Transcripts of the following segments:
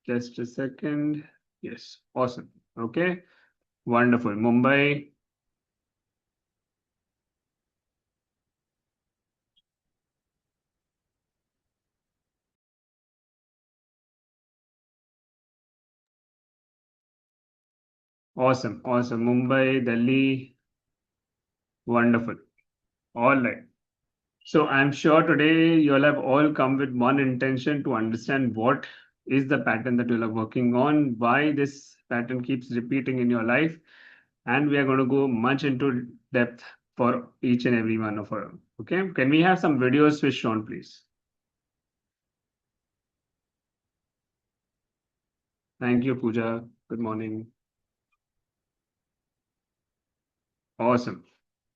Just a second. Yes, awesome. Okay, wonderful. Mumbai. Awesome, awesome. Mumbai, Delhi. Wonderful. All right. So I'm sure today you'll have all come with one intention to understand what is the pattern that you're working on, why this pattern keeps repeating in your life, and we are going to go much into depth for each and every one of our. Okay, can we have some videos switched on, please? Thank you, Pooja. Good morning. Awesome.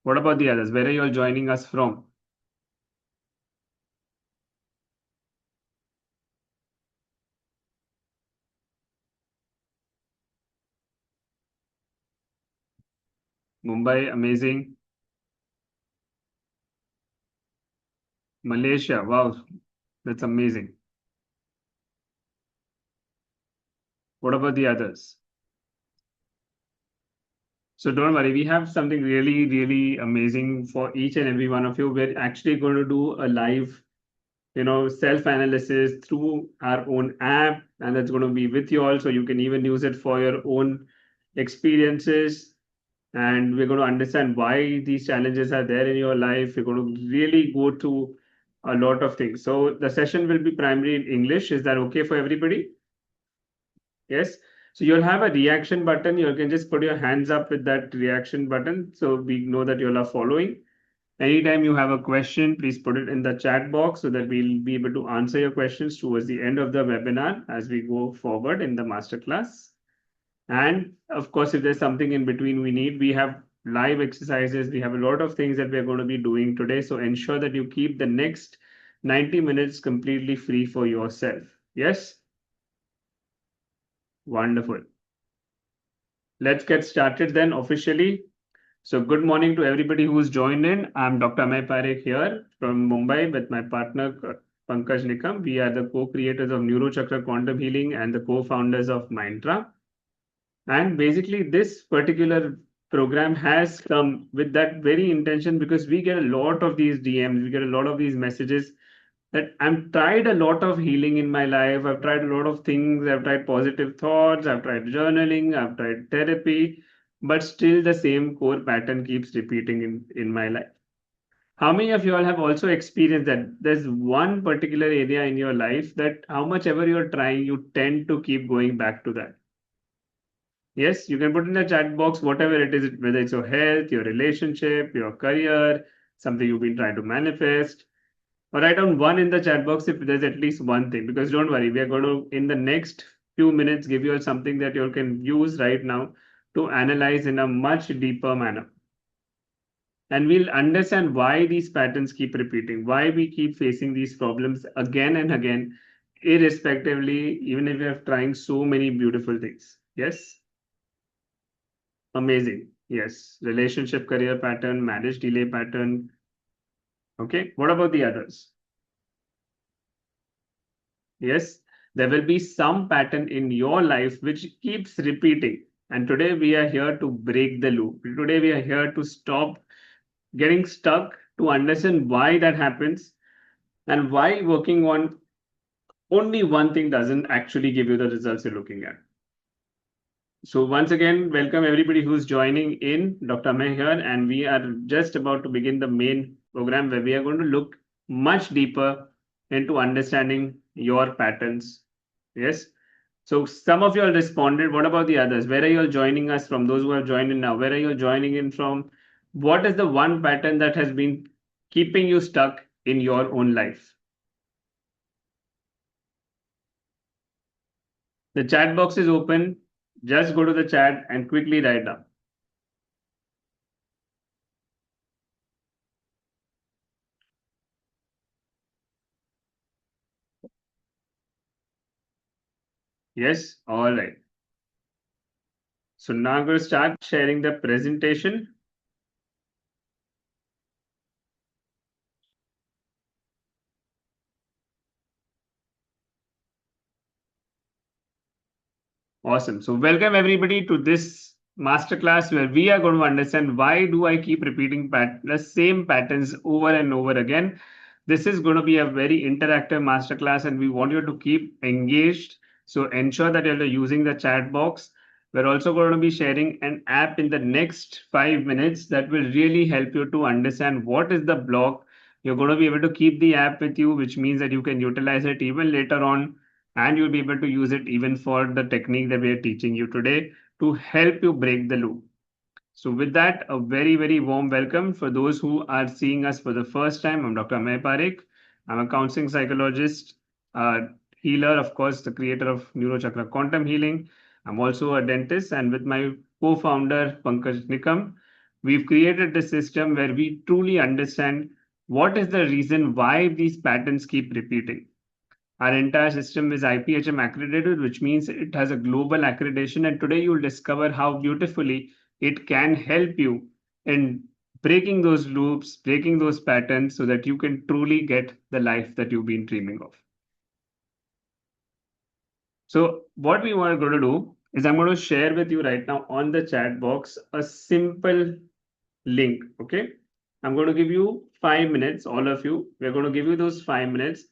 What about the others? Where are you all joining us from? Mumbai, amazing. Malaysia, wow, that's amazing. What about the others? So don't worry, we have something really, really amazing for each and every one of you. We're actually going to do a live, self-analysis through our own app, and that's going to be with you all, so you can even use it for your own experiences. And we're going to understand why these challenges are there in your life. We're going to really go through a lot of things. So the session will be primarily in English. Is that okay for everybody? Yes. So you'll have a reaction button. You can just put your hands up with that reaction button so we know that you'll are following. Anytime you have a question, please put it in the chat box so that we'll be able to answer your questions towards the end of the webinar as we go forward in the masterclass. And of course, if there's something in between we have live exercises. We have a lot of things that we're going to be doing today. So ensure that you keep the next 90 minutes completely free for yourself. Yes? Wonderful. Let's get started then officially. So good morning to everybody who's joined in. I'm Dr. Amay Parekh here from Mumbai with my partner Pankaj Nikam. We are the co-creators of Neurochakra Quantum Healing and the co-founders of Miindtraa. And basically, this particular program has come with that very intention because we get a lot of these DMs, we get a lot of these messages that I've tried a lot of healing in my life. I've tried a lot of things. I've tried positive thoughts. I've tried journaling. I've tried therapy, but still the same core pattern keeps repeating in my life. How many of you all have also experienced that there's one particular area in your life that how much ever you're trying, you tend to keep going back to that? Yes, you can put in the chat box whatever it is, whether it's your health, your relationship, your career, something you've been trying to manifest, or write down one in the chat box if there's at least one thing. Because don't worry, we are going to, in the next few minutes, give you something that you can use right now to analyze in a much deeper manner. And we'll understand why these patterns keep repeating, why we keep facing these problems again and again, irrespectively, even if we are trying so many beautiful things. Yes? Amazing. Yes. Relationship career pattern, marriage delay pattern. Okay. What about the others? Yes. There will be some pattern in your life which keeps repeating. And today we are here to break the loop. Today we are here to stop getting stuck, to understand why that happens and why working on only one thing doesn't actually give you the results you're looking at. So once again, welcome everybody who's joining in. Dr. May here, and we are just about to begin the main program where we are going to look much deeper into understanding your patterns. Yes. So some of you all responded. What about the others? Where are you all joining us from? Those who have joined in now, where are you all joining in from? What is the one pattern that has been keeping you stuck in your own life? The chat box is open. Just go to the chat and quickly write down. Yes. All right. So now I'm going to start sharing the presentation. Awesome. So welcome everybody to this masterclass where we are going to understand why do I keep repeating the same patterns over and over again. This is going to be a very interactive masterclass and we want you to keep engaged. So ensure that you're using the chat box. We're also going to be sharing an app in the next 5 minutes that will really help you to understand what is the block. You're going to be able to keep the app with you, which means that you can utilize it even later on and you'll be able to use it even for the technique that we are teaching you today to help you break the loop. So with that, a very, very warm welcome for those who are seeing us for the first time. I'm Dr. Amay Parekh. I'm a counseling psychologist, healer, of course, the creator of Neurochakra Quantum Healing. I'm also a dentist, and with my co-founder Pankaj Nikam, we've created this system where we truly understand what is the reason why these patterns keep repeating. Our entire system is IPHM accredited, which means it has a global accreditation. And today you'll discover how beautifully it can help you in breaking those loops, breaking those patterns so that you can truly get the life that you've been dreaming of. So, what we are going to do is I'm going to share with you right now on the chat box a simple link. Okay. I'm going to give you 5 minutes, all of you. We're going to give you those 5 minutes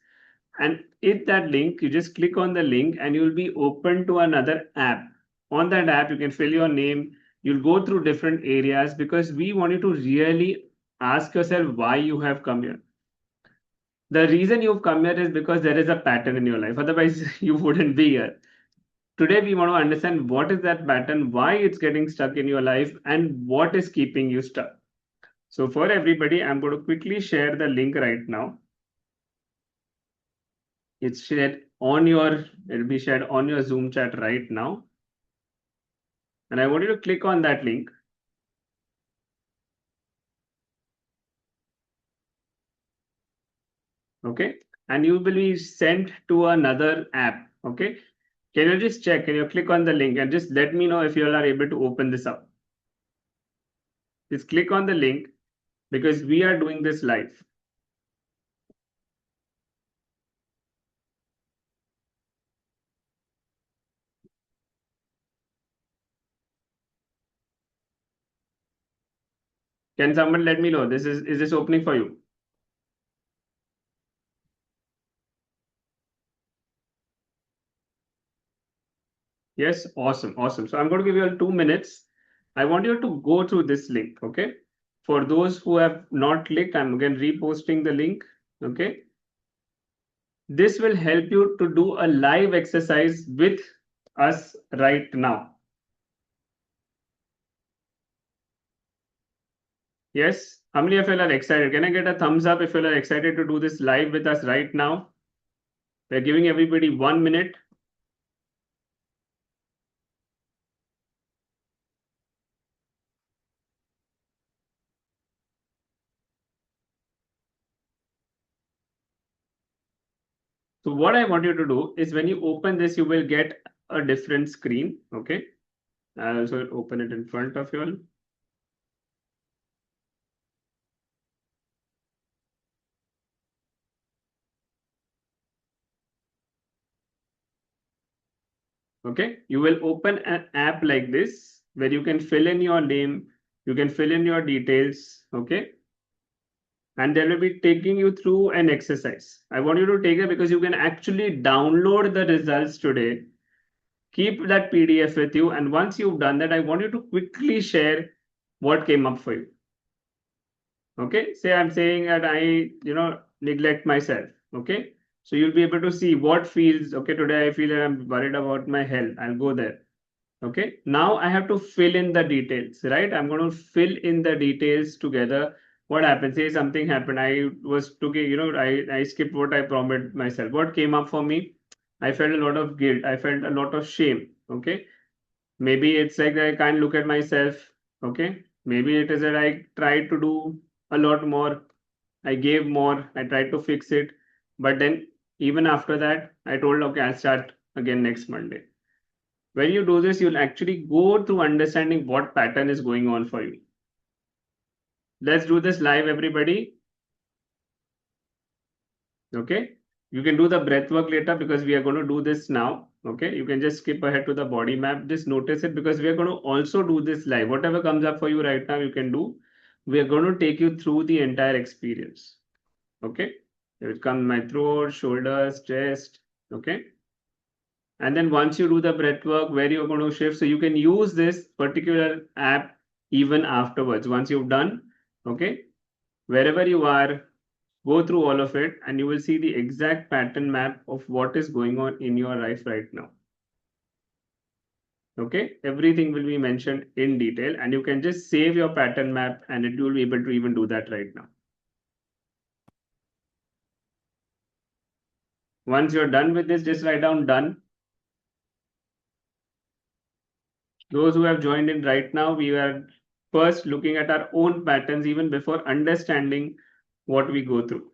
and hit that link. You just click on the link and you'll be open to another app. On that app you can fill your name, you'll go through different areas because we want you to really ask yourself why you have come here. The reason you've come here is because there is a pattern in your life, otherwise you wouldn't be here. Today we want to understand what is that pattern, why it's getting stuck in your life, and what is keeping you stuck. So for everybody, I'm going to quickly share the link right now. It's shared on your, it'll be shared on your Zoom chat right now. And I want you to click on that link. Okay. And you will be sent to another app. Okay. Can you just check? Can you click on the link and just let me know if you all are able to open this up? Just click on the link because we are doing this live. Can someone let me know? Is this opening for you? Yes, awesome, awesome. So I'm going to give you all 2 minutes. I want you to go through this link, okay? For those who have not clicked, I'm again reposting the link, okay? This will help you to do a live exercise with us right now. Yes, how many of you are excited? Can I get a thumbs up if you are excited to do this live with us right now? We're giving everybody 1 minute. So what I want you to do is when you open this, you will get a different screen. Okay. I'll also open it in front of you all. Okay. You will open an app like this where you can fill in your name, you can fill in your details. Okay. And they will be taking you through an exercise. I want you to take it because you can actually download the results today. Keep that PDF with you. And once you've done that, I want you to quickly share what came up for you. Okay. Say I'm saying that neglect myself. Okay. So you'll be able to see what feels, okay, today I feel that I'm worried about my health. I'll go there. Okay. Now I have to fill in the details, right? I'm going to fill in the details together. What happened? Say something happened. I was took, I skipped what I promised myself. What came up for me? I felt a lot of guilt. I felt a lot of shame. Okay. Maybe it's like I can't look at myself. Okay. Maybe it is that I tried to do a lot more. I gave more. I tried to fix it. But then even after that, I told, okay, I'll start again next Monday. When you do this, you'll actually go through understanding what pattern is going on for you. Let's do this live, everybody. Okay. You can do the breath work later because we are going to do this now. Okay, you can just skip ahead to the body map. Just notice it because we are going to also do this live. Whatever comes up for you right now, you can do. We are going to take you through the entire experience. Okay, here it comes my throat, shoulders, chest. Okay, and then once you do the breath work, where you're going to shift, so you can use this particular app even afterwards. Once you've done, okay, wherever you are, go through all of it and you will see the exact pattern map of what is going on in your life right now. Okay, everything will be mentioned in detail and you can just save your pattern map and it will be able to even do that right now. Once you're done with this, just write down done. Those who have joined in right now, we are first looking at our own patterns even before understanding what we go through.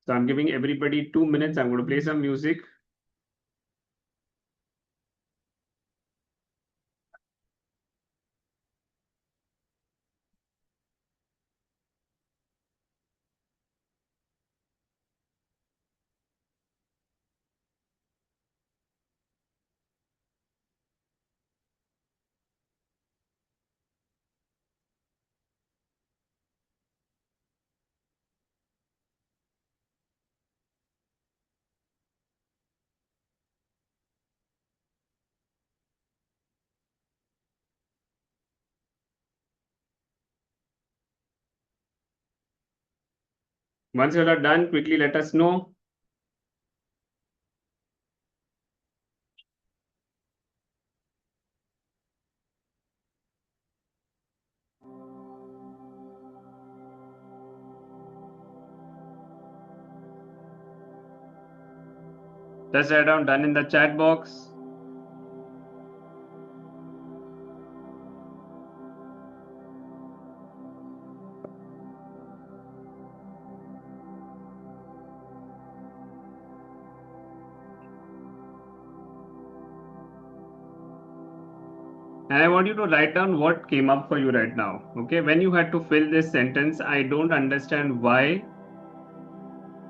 So I'm giving everybody 2 minutes. I'm going to play some music. Once you are done, quickly let us know. Just write down done in the chat box. And I want you to write down what came up for you right now. Okay, when you had to fill this sentence, I don't understand why,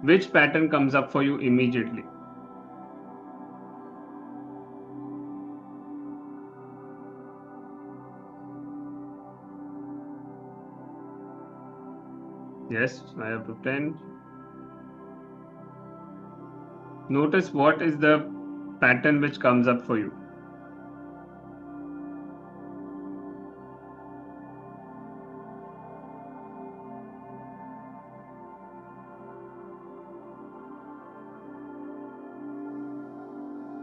which pattern comes up for you immediately. Yes, I have to 10. Notice what is the pattern which comes up for you.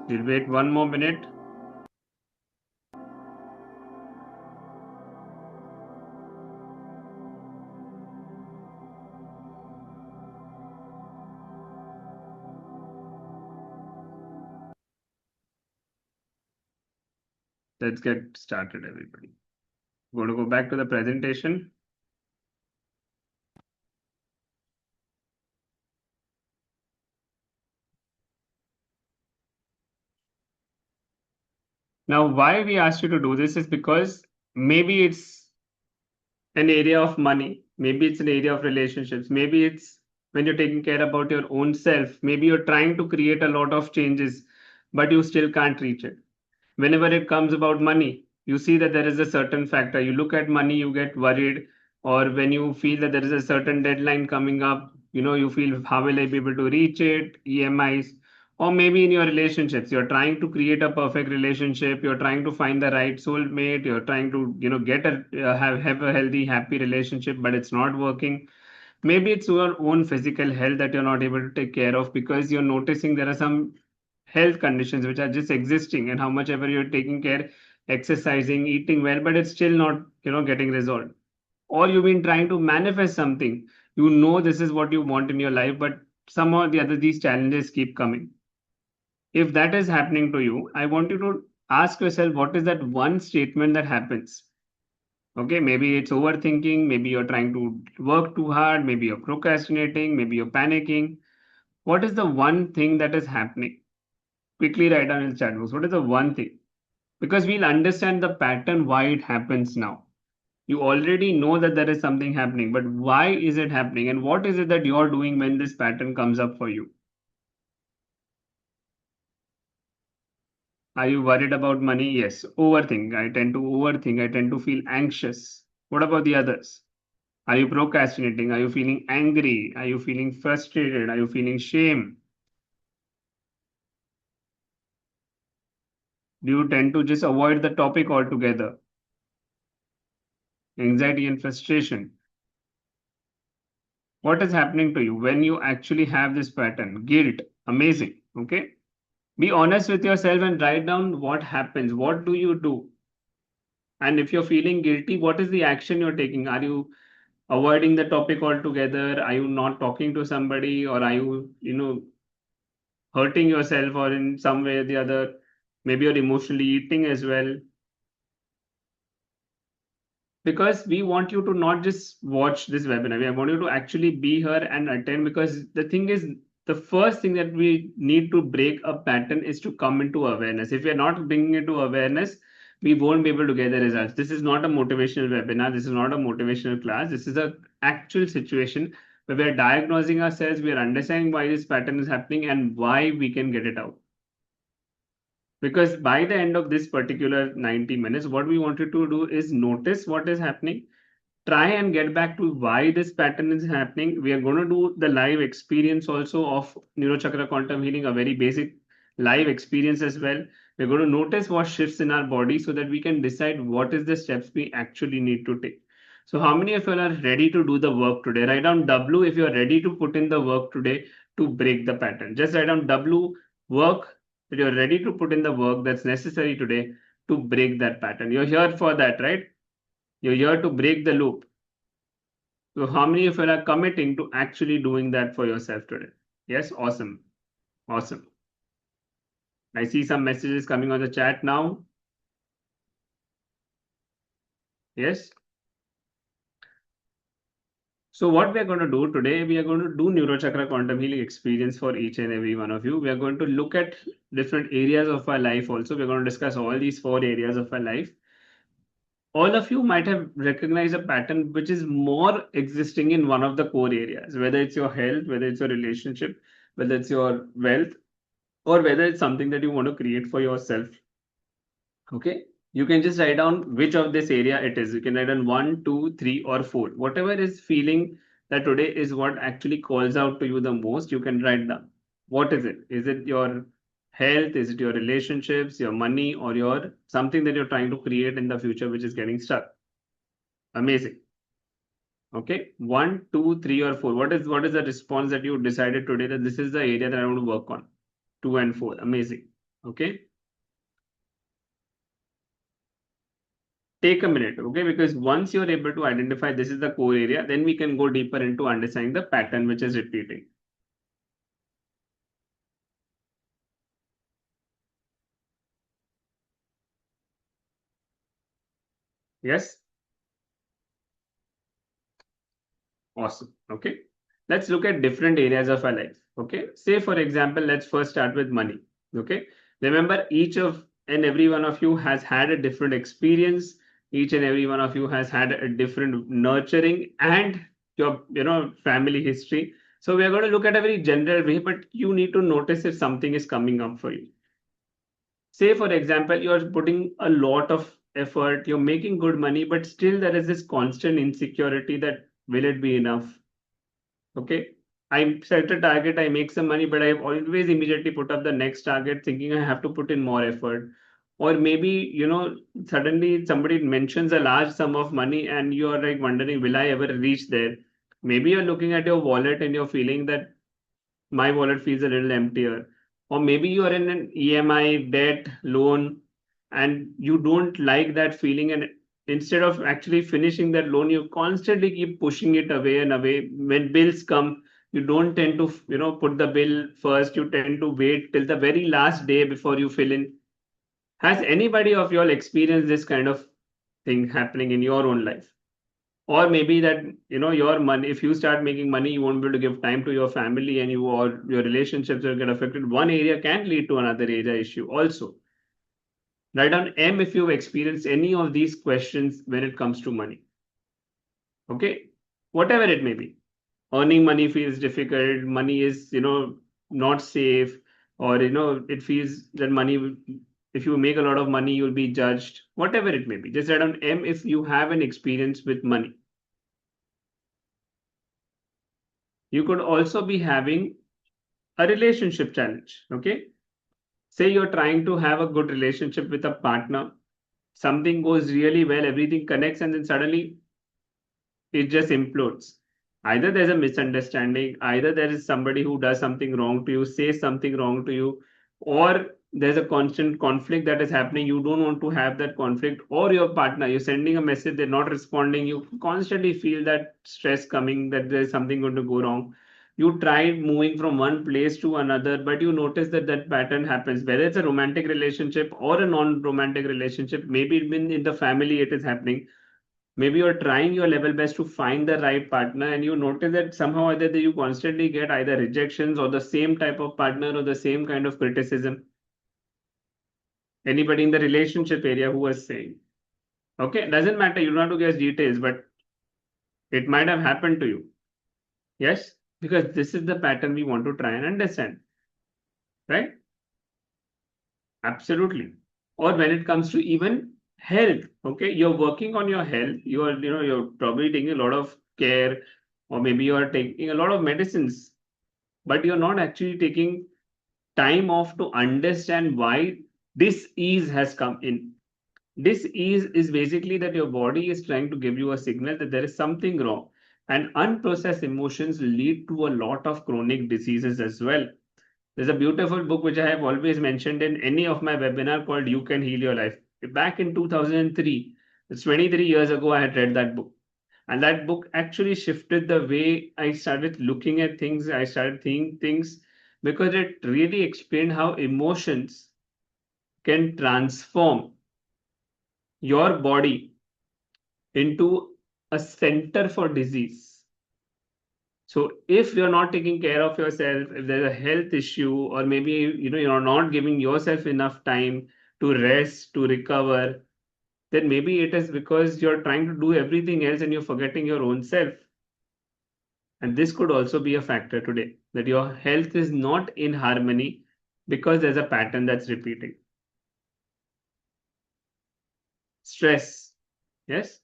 We'll wait 1 more minute. Let's get started, everybody. We're going to go back to the presentation. Now, why we asked you to do this is because maybe it's an area of money, maybe it's an area of relationships, maybe it's when you're taking care about your own self, maybe you're trying to create a lot of changes, but you still can't reach it. Whenever it comes about money, you see that there is a certain factor. You look at money, you get worried, or when you feel that there is a certain deadline coming up, you feel, how will I be able to reach it? EMIs, or maybe in your relationships, you're trying to create a perfect relationship, you're trying to find the right soulmate, you're trying to, get a have a healthy, happy relationship, but it's not working. Maybe it's your own physical health that you're not able to take care of because you're noticing there are some health conditions which are just existing, and how much ever you're taking care, exercising, eating well, but it's still not, getting resolved. Or you've been trying to manifest something, this is what you want in your life, but somehow or the other these challenges keep coming. If that is happening to you, I want you to ask yourself, what is that one statement that happens? Okay, maybe it's overthinking, maybe you're trying to work too hard, maybe you're procrastinating, maybe you're panicking. What is the one thing that is happening? Quickly write down in the chat box. What is the one thing? Because we'll understand the pattern why it happens now. You already know that there is something happening, but why is it happening? And what is it that you're doing when this pattern comes up for you? Are you worried about money? Yes. Overthink. I tend to overthink. I tend to feel anxious. What about the others? Are you procrastinating? Are you feeling angry? Are you feeling frustrated? Are you feeling shame? Do you tend to just avoid the topic altogether? Anxiety and frustration. What is happening to you when you actually have this pattern? Guilt. Amazing. Okay. Be honest with yourself and write down what happens. What do you do? And if you're feeling guilty, what is the action you're taking? Are you avoiding the topic altogether? Are you not talking to somebody, or are you hurting yourself, or in some way or the other, maybe you're emotionally eating as well? Because we want you to not just watch this webinar. We want you to actually be here and attend, because the thing is, the first thing that we need to break a pattern is to come into awareness. If we are not bringing it to awareness, we won't be able to get the results. This is not a motivational webinar. This is not a motivational class. This is a actual situation where we are diagnosing ourselves. We are understanding why this pattern is happening and why we can get it out. Because by the end of this particular 90 minutes, what we wanted to do is notice what is happening, try and get back to why this pattern is happening. We are going to do the live experience also of Neurochakra Quantum Healing, a very basic live experience as well. We're going to notice what shifts in our body so that we can decide what is the steps we actually need to take. So how many of you are ready to do the work today? Write down W if you're ready to put in the work today to break the pattern. Just write down W, work, that you're ready to put in the work that's necessary today to break that pattern. You're here for that, right? You're here to break the loop. So how many of you are committing to actually doing that for yourself today? Yes, awesome. Awesome. I see some messages coming on the chat now. Yes. So what we are going to do today, we are going to do Neurochakra Quantum Healing experience for each and every one of you. We are going to look at different areas of our life also. We're going to discuss all these 4 areas of our life. All of you might have recognized a pattern which is more existing in one of the core areas, whether it's your health, whether it's your relationship, whether it's your wealth, or whether it's something that you want to create for yourself. Okay. You can just write down which of this area it is. You can write down 1, 2, 3, or 4. Whatever is feeling that today is what actually calls out to you the most, you can write down. What is it? Is it your health? Is it your relationships, your money, or your something that you're trying to create in the future which is getting stuck? Amazing. Okay. 1, 2, 3, or 4. What is the response that you decided today that this is the area that I want to work on? 2 and 4. Amazing. Okay. Take a minute, okay? Because once you're able to identify this is the core area, then we can go deeper into understanding the pattern which is repeating. Yes? Awesome. Okay. Let's look at different areas of our life. Okay. Say, for example, let's first start with money. Okay. Remember, each of and every one of you has had a different experience. Each and every one of you has had a different nurturing and your family history. So we are going to look at a very general way, but you need to notice if something is coming up for you. Say, for example, you're putting a lot of effort, you're making good money, but still there is this constant insecurity that will it be enough? Okay. I set a target, I make some money, but I always immediately put up the next target thinking I have to put in more effort. Or maybe, suddenly somebody mentions a large sum of money and you're like wondering, will I ever reach there? Maybe you're looking at your wallet and you're feeling that my wallet feels a little emptier. Or maybe you are in an EMI, debt, loan, and you don't like that feeling. And instead of actually finishing that loan, you constantly keep pushing it away and away. When bills come, you don't tend to, put the bill first. You tend to wait till the very last day before you fill in. Has anybody of you all experienced this kind of thing happening in your own life? Or maybe that, your money, if you start making money, you won't be able to give time to your family, and or your relationships will get affected. One area can lead to another area issue also. Write down M if you've experienced any of these questions when it comes to money. Okay, whatever it may be. Earning money feels difficult, money is, not safe, or, it feels that if you make a lot of money, you'll be judged, whatever it may be. Just write down M if you have an experience with money. You could also be having a relationship challenge. Okay. Say you're trying to have a good relationship with a partner, something goes really well, everything connects, and then suddenly it just implodes. Either there's a misunderstanding, either there is somebody who does something wrong to you, says something wrong to you, or there's a constant conflict that is happening. You don't want to have that conflict, or your partner, you're sending a message, they're not responding. You constantly feel that stress coming, that there's something going to go wrong. You tried moving from one place to another, but you notice that that pattern happens, whether it's a romantic relationship or a non romantic relationship. Maybe even in the family, it is happening. Maybe you're trying your level best to find the right partner, and you notice that somehow either you constantly get either rejections or the same type of partner or the same kind of criticism. Anybody in the relationship area who was saying, okay, doesn't matter, you don't have to guess details, but it might have happened to you. Yes, because this is the pattern we want to try and understand, right? Absolutely. Or when it comes to even health, okay, you're working on your health, you're probably taking a lot of care, or maybe you're taking a lot of medicines, but you're not actually taking time off to understand why this ease has come in. This ease is basically that your body is trying to give you a signal that there is something wrong. And unprocessed emotions lead to a lot of chronic diseases as well. There's a beautiful book which I have always mentioned in any of my webinar called You Can Heal Your Life. Back in 2003, it's 23 years ago, I had read that book. And that book actually shifted the way I started looking at things. I started seeing things because it really explained how emotions can transform your body into a center for disease. So if you're not taking care of yourself, if there's a health issue, or maybe you're not giving yourself enough time to rest, to recover, then maybe it is because you're trying to do everything else and you're forgetting your own self. And this could also be a factor today, that your health is not in harmony because there's a pattern that's repeating. Stress. Yes.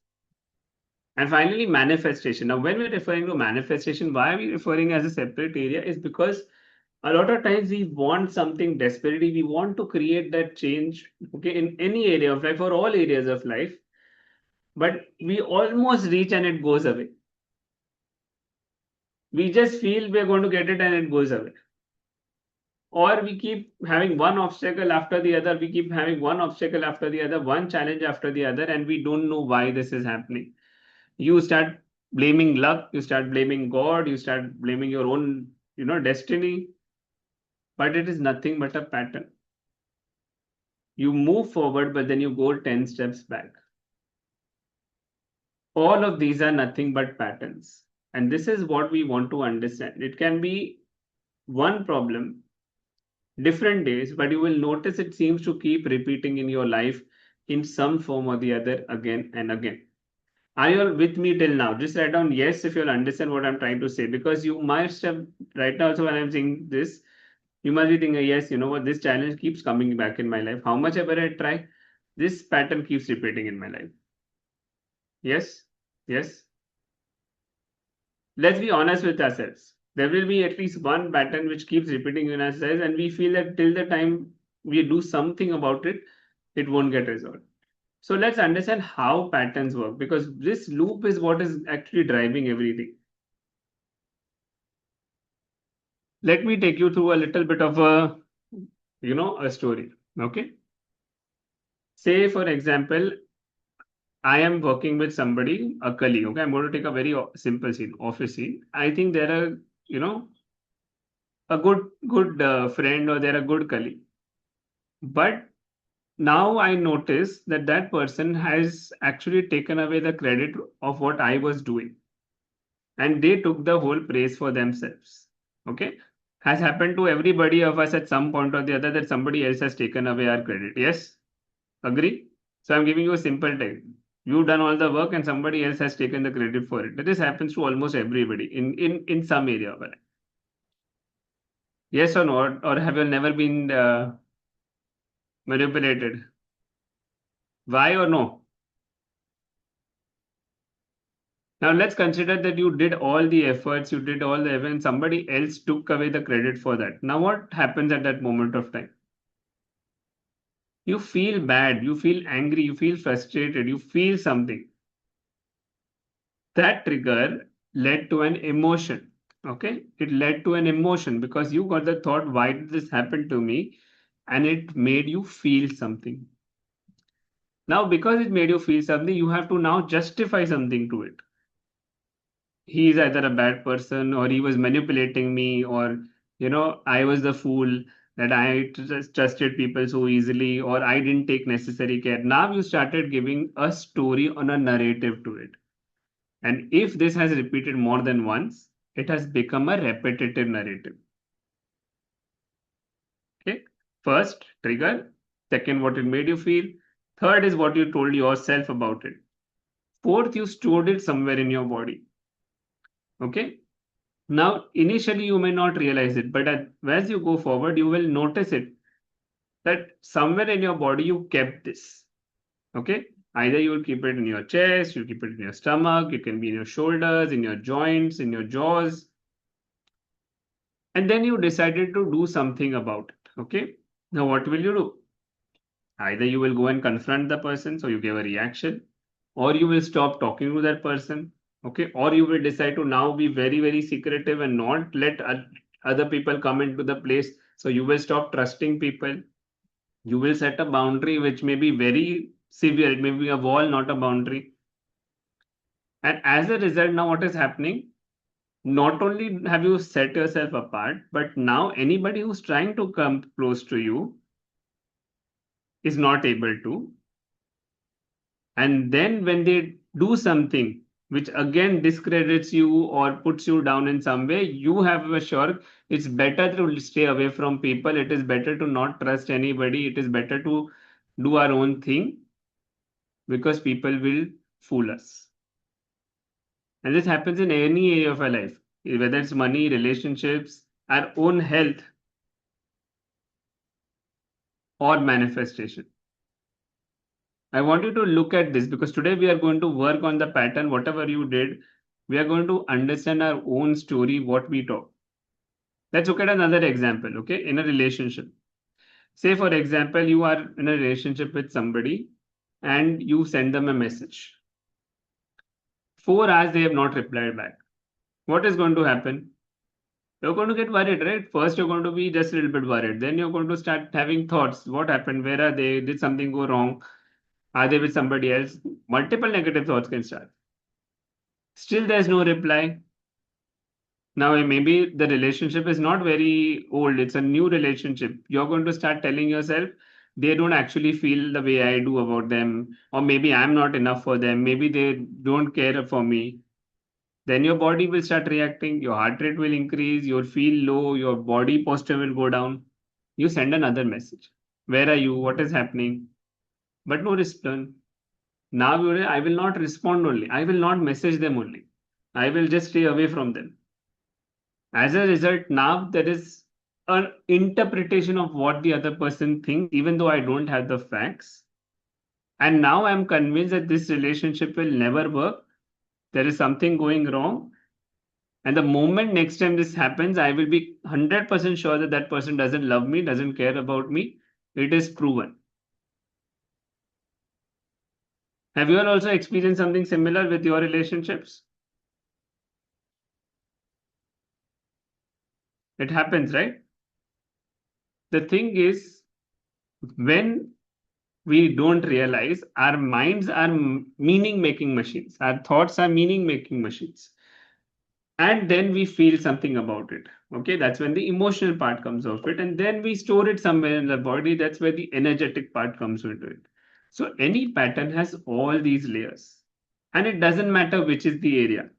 And finally, manifestation. Now, when we're referring to manifestation, why are we referring as a separate area is because a lot of times we want something desperately. We want to create that change, okay, in any area of life or all areas of life, but we almost reach and it goes away. We just feel we're going to get it and it goes away. Or we keep having one obstacle after the other. We keep having one obstacle after the other, one challenge after the other, and we don't know why this is happening. You start blaming luck, you start blaming God, you start blaming your own, destiny, but it is nothing but a pattern. You move forward, but then you go 10 steps back. All of these are nothing but patterns. And this is what we want to understand. It can be one problem, different days, but you will notice it seems to keep repeating in your life in some form or the other again and again. Are you all with me till now? Just write down yes if you'll understand what I'm trying to say, because you must have right now also when I'm saying this, you must be thinking, yes, you know what, this challenge keeps coming back in my life. How much ever I try, this pattern keeps repeating in my life. Yes, yes. Let's be honest with ourselves. There will be at least one pattern which keeps repeating in ourselves, and we feel that till the time we do something about it, it won't get resolved. So let's understand how patterns work, because this loop is what is actually driving everything. Let me take you through a little bit of a story. Okay. Say, for example, I am working with somebody, a colleague. Okay. I'm going to take a very simple scene, office scene. I think they're a good friend, or they're a good colleague. But Now I notice that that person has actually taken away the credit of what I was doing, and they took the whole praise for themselves. Okay, has happened to everybody of us at some point or the other that somebody else has taken away our credit. Yes, agree? So I'm giving you a simple tip. You've done all the work and somebody else has taken the credit for it. This happens to almost everybody in some area of our life. Yes or no? Or have you never been manipulated? Why or no? Now let's consider that you did all the efforts, you did all the events, somebody else took away the credit for that. Now what happens at that moment of time? You feel bad, you feel angry, you feel frustrated, you feel something. That trigger led to an emotion. Okay, it led to an emotion because you got the thought, why did this happen to me? And it made you feel something. Now, because it made you feel something, you have to now justify something to it. He is either a bad person or he was manipulating me, or I was the fool that I just trusted people so easily, or I didn't take necessary care. Now you started giving a story on a narrative to it. And if this has repeated more than once, it has become a repetitive narrative. Okay. First, trigger. Second, what it made you feel. Third is what you told yourself about it. Fourth, you stored it somewhere in your body. Okay. Now, initially, you may not realize it, but as you go forward, you will notice it that somewhere in your body you kept this. Okay. Either you will keep it in your chest, you keep it in your stomach, it can be in your shoulders, in your joints, in your jaws, and then you decided to do something about it. Okay. Now, what will you do? Either you will go and confront the person, so you give a reaction, or you will stop talking to that person. Okay. Or you will decide to now be very, very secretive and not let other people come into the place. So you will stop trusting people. You will set a boundary which may be very severe. It may be a wall, not a boundary. And as a result, now what is happening? Not only have you set yourself apart, but now anybody who's trying to come close to you is not able to. And then when they do something which again discredits you or puts you down in some way, you have a sure it's better to stay away from people. It is better to not trust anybody. It is better to do our own thing because people will fool us. And this happens in any area of our life, whether it's money, relationships, our own health, or manifestation. I want you to look at this because today we are going to work on the pattern, whatever you did. We are going to understand our own story, what we talk. Let's look at another example, okay? In a relationship. Say, for example, you are in a relationship with somebody and you send them a message. 4 hours they have not replied back. What is going to happen? You're going to get worried, right? First, you're going to be just a little bit worried. Then you're going to start having thoughts. What happened? Where are they? Did something go wrong? Are they with somebody else? Multiple negative thoughts can start. Still, there's no reply. Now, maybe the relationship is not very old, it's a new relationship. You're going to start telling yourself they don't actually feel the way I do about them, or maybe I'm not enough for them, maybe they don't care for me. Then your body will start reacting, your heart rate will increase, you'll feel low, your body posture will go down. You send another message. Where are you? What is happening? But no response. Now I will not respond only. I will not message them only. I will just stay away from them. As a result, now there is an interpretation of what the other person thinks, even though I don't have the facts. And now I'm convinced that this relationship will never work. There is something going wrong. And the moment next time this happens, I will be 100% sure that that person doesn't love me, doesn't care about me. It is proven. Have you all also experienced something similar with your relationships? It happens, right? The thing is, when we don't realize our minds are meaning making machines, our thoughts are meaning making machines, and then we feel something about it. Okay, that's when the emotional part comes of it, and then we store it somewhere in the body. That's where the energetic part comes into it. So any pattern has all these layers, and it doesn't matter which is the area.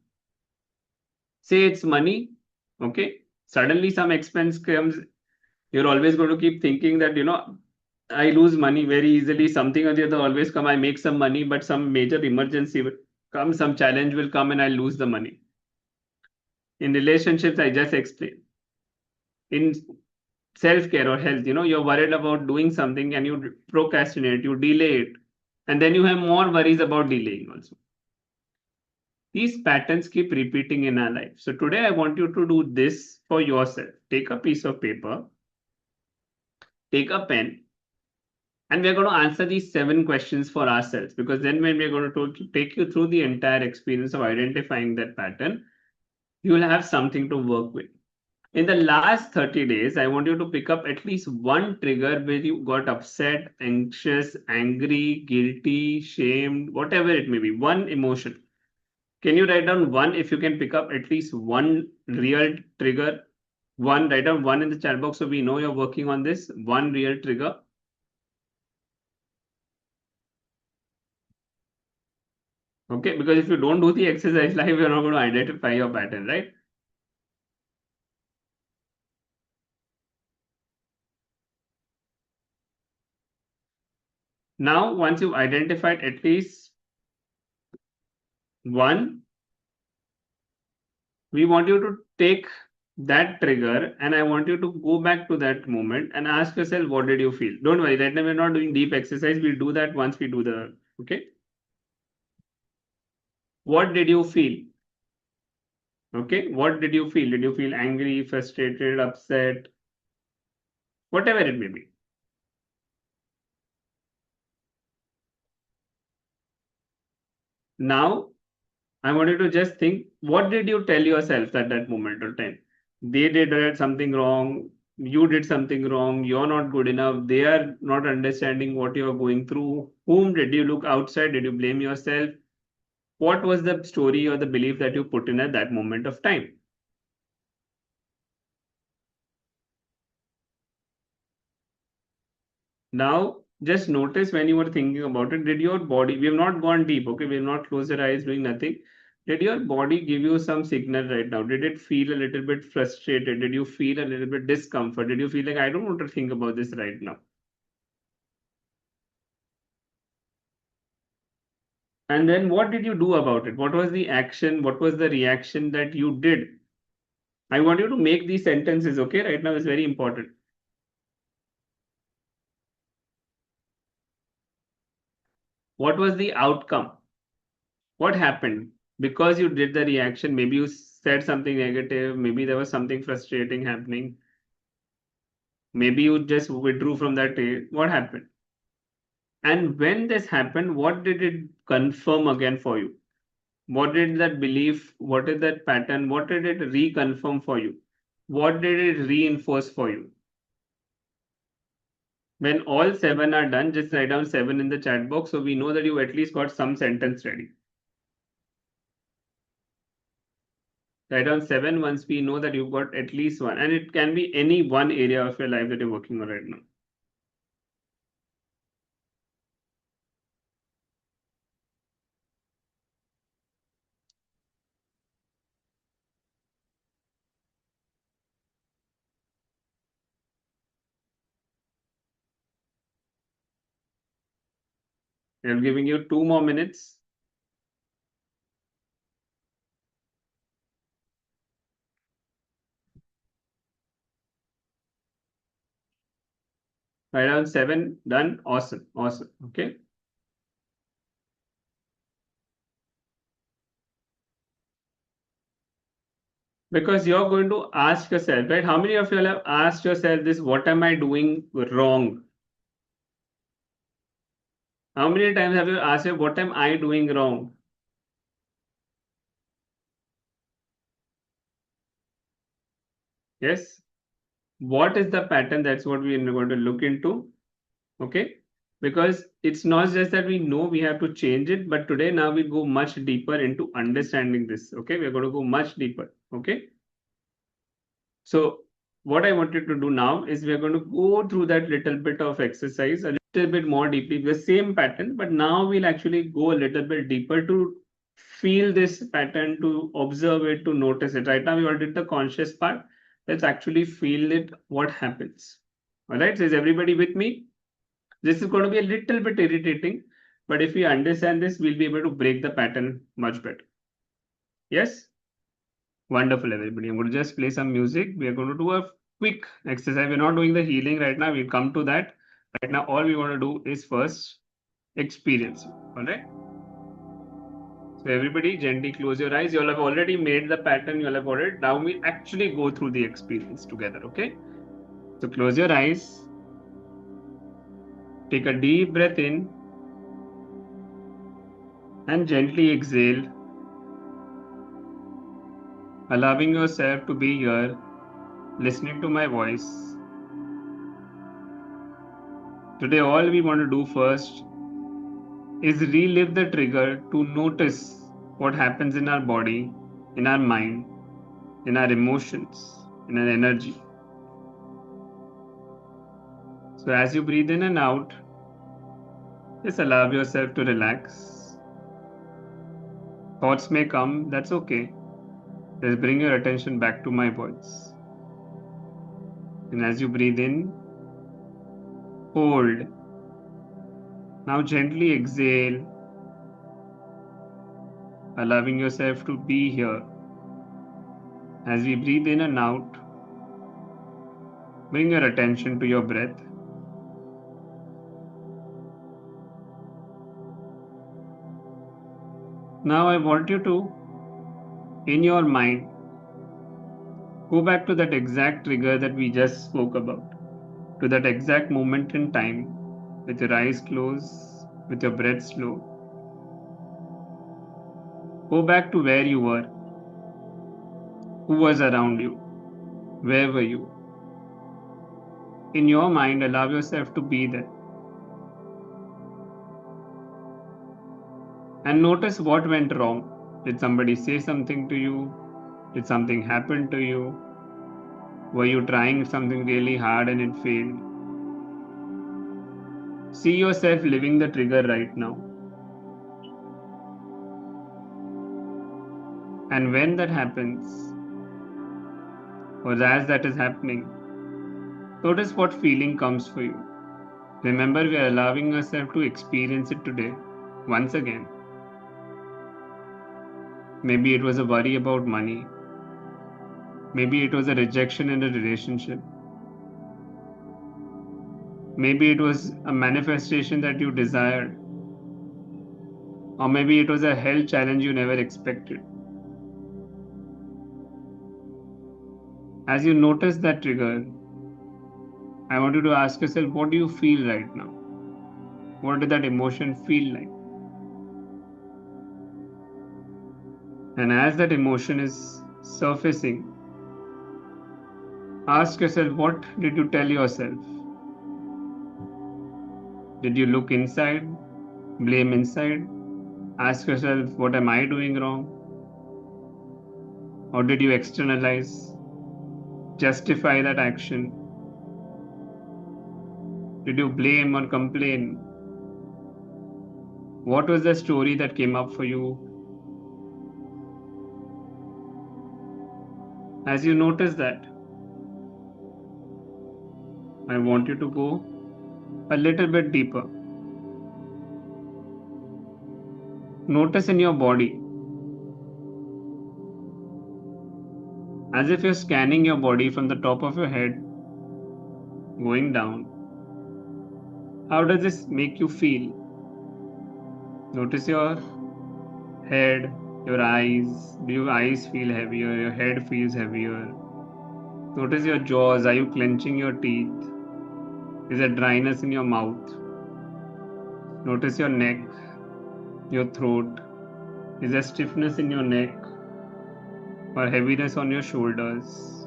Say it's money, okay, suddenly some expense comes, you're always going to keep thinking that, I lose money very easily, something or the other always come, I make some money, but some major emergency will come, some challenge will come, and I lose the money. In relationships, I just explained. In self-care or health, you're worried about doing something and you procrastinate, you delay it, and then you have more worries about delaying also. These patterns keep repeating in our life. So today I want you to do this for yourself. Take a piece of paper, take a pen, and we're going to answer these 7 questions for ourselves, because then when we're going to take you through the entire experience of identifying that pattern, you will have something to work with. In the last 30 days, I want you to pick up at least one trigger where you got upset, anxious, angry, guilty, shamed, whatever it may be, one emotion. Can you write down one? If you can pick up at least one real trigger, one, write down one in the chat box so we know you're working on this. One real trigger. Okay, because if you don't do the exercise live, you're not going to identify your pattern, right? Now, once you've identified at least one, we want you to take that trigger and I want you to go back to that moment and ask yourself, what did you feel? Don't worry, right now we're not doing deep exercise. We'll do that once we do the, okay? What did you feel? Okay, what did you feel? Did you feel angry, frustrated, upset, whatever it may be? Now, I want you to just think, what did you tell yourself at that moment of time? They did something wrong, you did something wrong, you're not good enough, they are not understanding what you're going through. Whom did you look outside? Did you blame yourself? What was the story or the belief that you put in at that moment of time? Now, just notice when you were thinking about it, did your body, we have not gone deep, okay, we have not closed your eyes doing nothing. Did your body give you some signal right now? Did it feel a little bit frustrated? Did you feel a little bit discomfort? Did you feel like, I don't want to think about this right now? And then what did you do about it? What was the action? What was the reaction that you did? I want you to make these sentences, okay? Right now is very important. What was the outcome? What happened? Because you did the reaction, maybe you said something negative, maybe there was something frustrating happening, maybe you just withdrew from that day. What happened? And when this happened, what did it confirm again for you? What did that belief, what is that pattern, what did it reconfirm for you? What did it reinforce for you? When all 7 are done, just write down 7 in the chat box so we know that you at least got some sentence ready. Write down 7 once we know that you've got at least one, and it can be any one area of your life that you're working on right now. I'm giving you 2 more minutes. Write down 7, done. Awesome, awesome. Okay. Because you're going to ask yourself, right? How many of you all have asked yourself this, what am I doing wrong? How many times have you asked, what am I doing wrong? Yes. What is the pattern? That's what we are going to look into. Okay. Because it's not just that we know we have to change it, but today now we go much deeper into understanding this. Okay. We're going to go much deeper. Okay. So what I wanted to do now is we're going to go through that little bit of exercise a little bit more deeply, the same pattern, but now we'll actually go a little bit deeper to feel this pattern, to observe it, to notice it. Right now we already did the conscious part. Let's actually feel it, what happens. All right, so is everybody with me? This is going to be a little bit irritating, but if we understand this, we'll be able to break the pattern much better. Yes? Wonderful, everybody. I'm going to just play some music. We are going to do a quick exercise. We're not doing the healing right now. We'll come to that. Right now, all we want to do is first experience it. All right. So, everybody, gently close your eyes. You all have already made the pattern. You all have already. Now, we actually go through the experience together. Okay. So, close your eyes. Take a deep breath in and gently exhale, allowing yourself to be here, listening to my voice. Today, all we want to do first is relive the trigger to notice what happens in our body, in our mind, in our emotions, in our energy. So, as you breathe in and out, just allow yourself to relax. Thoughts may come, that's okay. Just bring your attention back to my voice. And as you breathe in, hold. Now, gently exhale, allowing yourself to be here. As we breathe in and out, bring your attention to your breath. Now, I want you to, in your mind, go back to that exact trigger that we just spoke about, to that exact moment in time, with your eyes closed, with your breath slow. Go back to where you were. Who was around you? Where were you? In your mind, allow yourself to be there. And notice what went wrong. Did somebody say something to you? Did something happen to you? Were you trying something really hard and it failed? See yourself living the trigger right now. And when that happens, or as that is happening, notice what feeling comes for you. Remember, we are allowing ourselves to experience it today, once again. Maybe it was a worry about money. Maybe it was a rejection in a relationship. Maybe it was a manifestation that you desired. Or maybe it was a health challenge you never expected. As you notice that trigger, I want you to ask yourself, what do you feel right now? What did that emotion feel like? And as that emotion is surfacing, ask yourself, what did you tell yourself? Did you look inside, blame inside? Ask yourself, what am I doing wrong? Or did you externalize, justify that action? Did you blame or complain? What was the story that came up for you? As you notice that, I want you to go a little bit deeper. Notice in your body, as if you're scanning your body from the top of your head, going down. How does this make you feel? Notice your head, your eyes. Do your eyes feel heavier? Your head feels heavier. Notice your jaws. Are you clenching your teeth? Is there dryness in your mouth? Notice your neck, your throat. Is there stiffness in your neck or heaviness on your shoulders?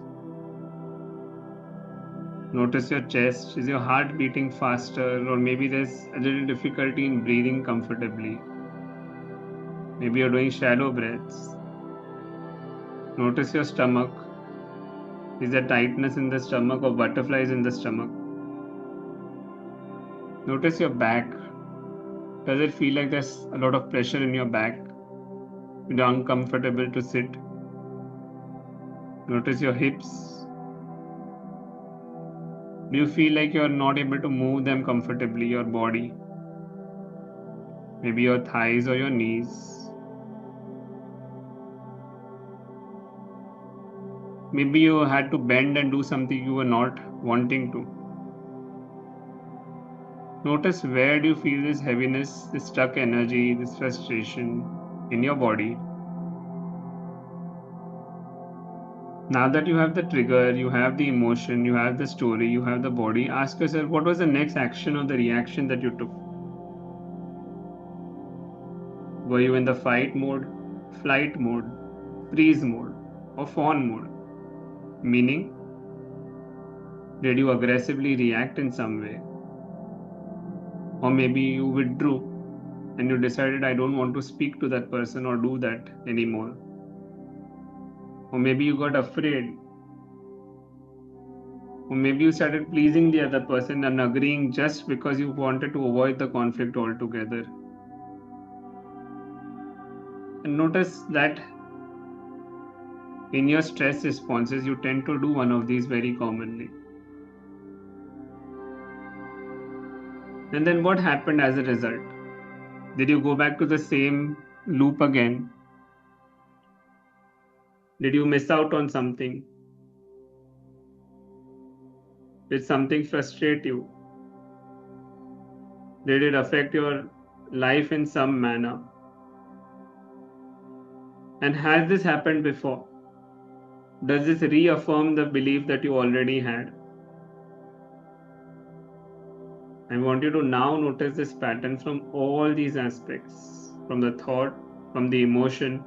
Notice your chest. Is your heart beating faster, or maybe there's a little difficulty in breathing comfortably? Maybe you're doing shallow breaths. Notice your stomach. Is there tightness in the stomach or butterflies in the stomach? Notice your back. Does it feel like there's a lot of pressure in your back? You're uncomfortable to sit. Notice your hips. Do you feel like you're not able to move them comfortably, your body? Maybe your thighs or your knees. Maybe you had to bend and do something you were not wanting to. Notice where do you feel this heaviness, this stuck energy, this frustration in your body. Now that you have the trigger, you have the emotion, you have the story, you have the body, ask yourself what was the next action or the reaction that you took? Were you in the fight mode, flight mode, freeze mode, or fawn mode? Meaning, did you aggressively react in some way? Or maybe you withdrew and you decided, I don't want to speak to that person or do that anymore. Or maybe you got afraid. Or maybe you started pleasing the other person and agreeing just because you wanted to avoid the conflict altogether. And notice that in your stress responses, you tend to do one of these very commonly. And then what happened as a result? Did you go back to the same loop again? Did you miss out on something? Did something frustrate you? Did it affect your life in some manner? And has this happened before? Does this reaffirm the belief that you already had? I want you to now notice this pattern from all these aspects, from the thought, from the emotion,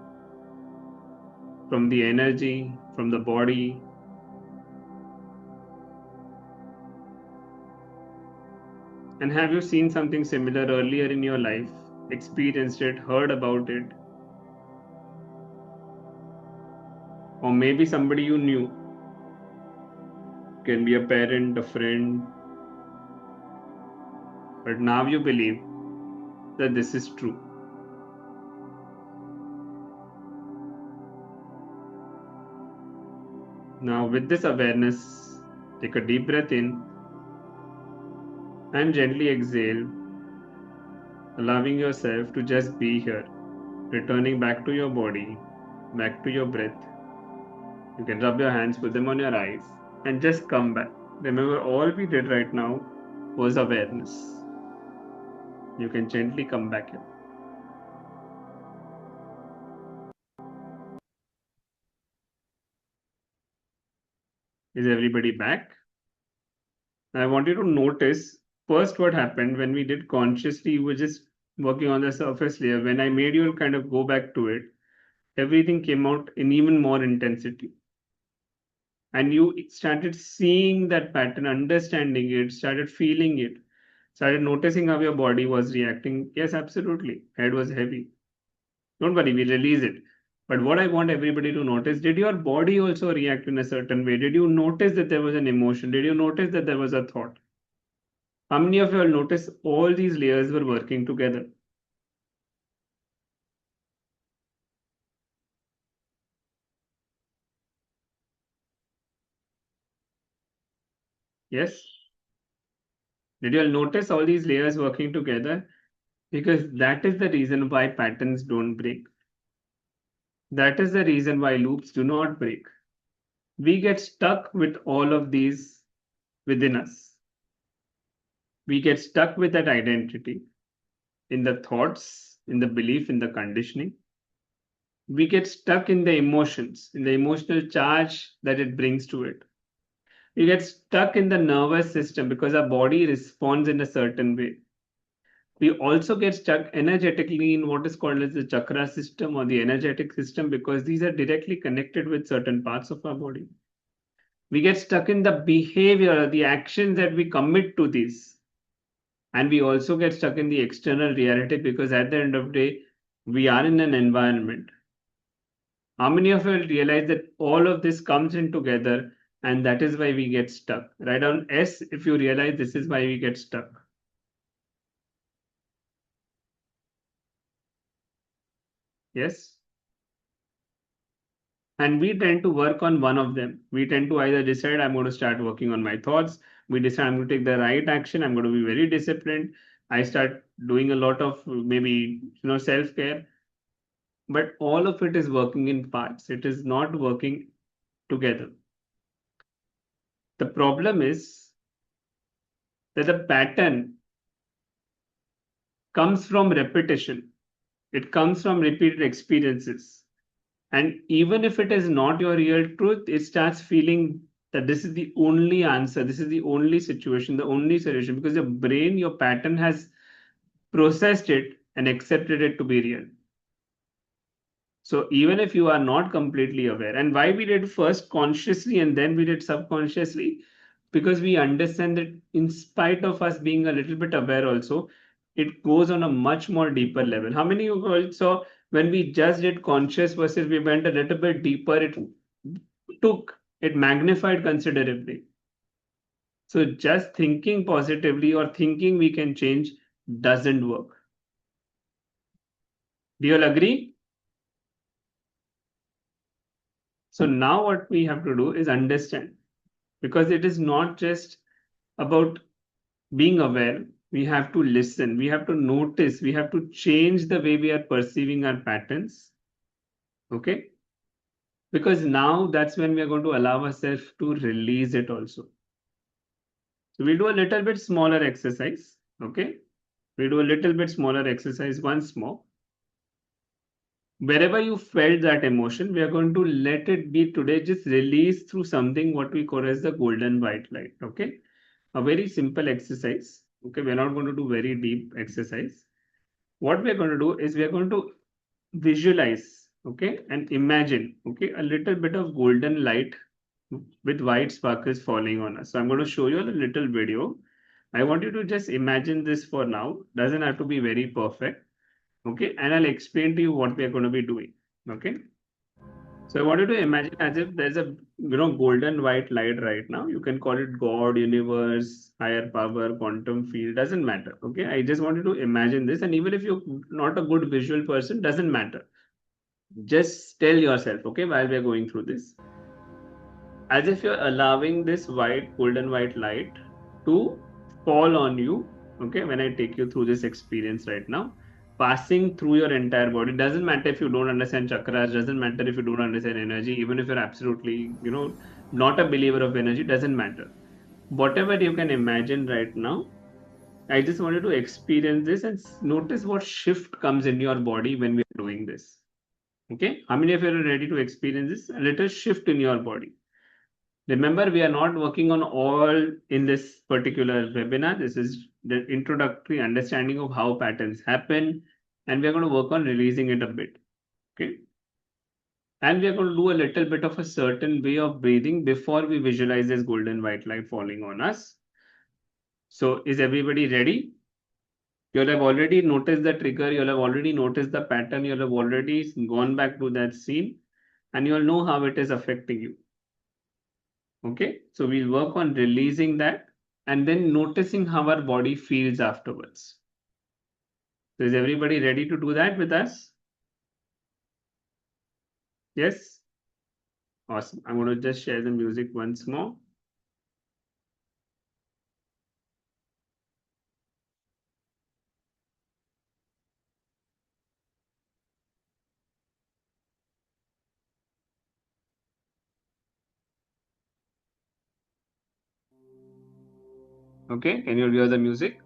from the energy, from the body. And have you seen something similar earlier in your life, experienced it, heard about it? Or maybe somebody you knew, can be a parent, a friend, but now you believe that this is true. Now, with this awareness, take a deep breath in and gently exhale, allowing yourself to just be here, returning back to your body, back to your breath. You can rub your hands, put them on your eyes, and just come back. Remember, all we did right now was awareness. You can gently come back here. Is everybody back? I want you to notice first what happened when we did consciously, you were just working on the surface layer. When I made you kind of go back to it, everything came out in even more intensity. And you started seeing that pattern, understanding it, started feeling it, started noticing how your body was reacting. Yes, absolutely. Head was heavy. Don't worry, we'll release it. But what I want everybody to notice, did your body also react in a certain way? Did you notice that there was an emotion? Did you notice that there was a thought? How many of you will notice all these layers were working together? Yes? Did you all notice all these layers working together? Because that is the reason why patterns don't break. That is the reason why loops do not break. We get stuck with all of these within us. We get stuck with that identity in the thoughts, in the belief, in the conditioning. We get stuck in the emotions, in the emotional charge that it brings to it. We get stuck in the nervous system because our body responds in a certain way. We also get stuck energetically in what is called as the chakra system or the energetic system because these are directly connected with certain parts of our body. We get stuck in the behavior, the actions that we commit to these. And we also get stuck in the external reality because at the end of the day, we are in an environment. How many of you will realize that all of this comes in together and that is why we get stuck? Write down S if you realize this is why we get stuck. Yes? And we tend to work on one of them. We tend to either decide I'm going to start working on my thoughts. We decide I'm going to take the right action. I'm going to be very disciplined. I start doing a lot of maybe self-care. But all of it is working in parts. It is not working together. The problem is that the pattern comes from repetition. It comes from repeated experiences. And even if it is not your real truth, it starts feeling that this is the only answer, this is the only situation, the only solution, because your brain, your pattern has processed it and accepted it to be real. So even if you are not completely aware, and why we did first consciously and then we did subconsciously, because we understand that in spite of us being a little bit aware also, it goes on a much more deeper level. How many of you also, when we just did conscious versus we went a little bit deeper, it magnified considerably. So just thinking positively or thinking we can change doesn't work. Do you all agree? So now what we have to do is understand, because it is not just about being aware. We have to listen, we have to notice, we have to change the way we are perceiving our patterns. Okay? Because now that's when we are going to allow ourselves to release it also. So we'll do a little bit smaller exercise. Okay? We'll do a little bit smaller exercise once more. Wherever you felt that emotion, we are going to let it be today, just release through something what we call as the golden white light. Okay? A very simple exercise. Okay, we're not going to do very deep exercise. What we're going to do is we're going to visualize, okay, and imagine, okay, a little bit of golden light with white sparkles falling on us. So I'm going to show you a little video. I want you to just imagine this for now. Doesn't have to be very perfect. Okay, and I'll explain to you what we are going to be doing. Okay. So I want you to imagine as if there's a golden white light right now. You can call it God, universe, higher power, quantum field, doesn't matter. Okay. I just want you to imagine this. And even if you're not a good visual person, doesn't matter. Just tell yourself, okay, while we're going through this, as if you're allowing this golden white light to fall on you. Okay, when I take you through this experience right now, passing through your entire body. Doesn't matter if you don't understand chakras, doesn't matter if you don't understand energy, even if you're absolutely, not a believer of energy, doesn't matter. Whatever you can imagine right now, I just wanted to experience this and notice what shift comes in your body when we are doing this. Okay, how many of you are ready to experience this? A little shift in your body. Remember, we are not working on all in this particular webinar. This is the introductory understanding of how patterns happen, and we are going to work on releasing it a bit. Okay. And we are going to do a little bit of a certain way of breathing before we visualize this golden white light falling on us. So, is everybody ready? You'll have already noticed the trigger, you'll have already noticed the pattern, you'll have already gone back to that scene, and you'll know how it is affecting you. Okay, so we'll work on releasing that and then noticing how our body feels afterwards. So is everybody ready to do that with us? Yes? Awesome. I'm going to just share the music once more. Okay, can you hear the music?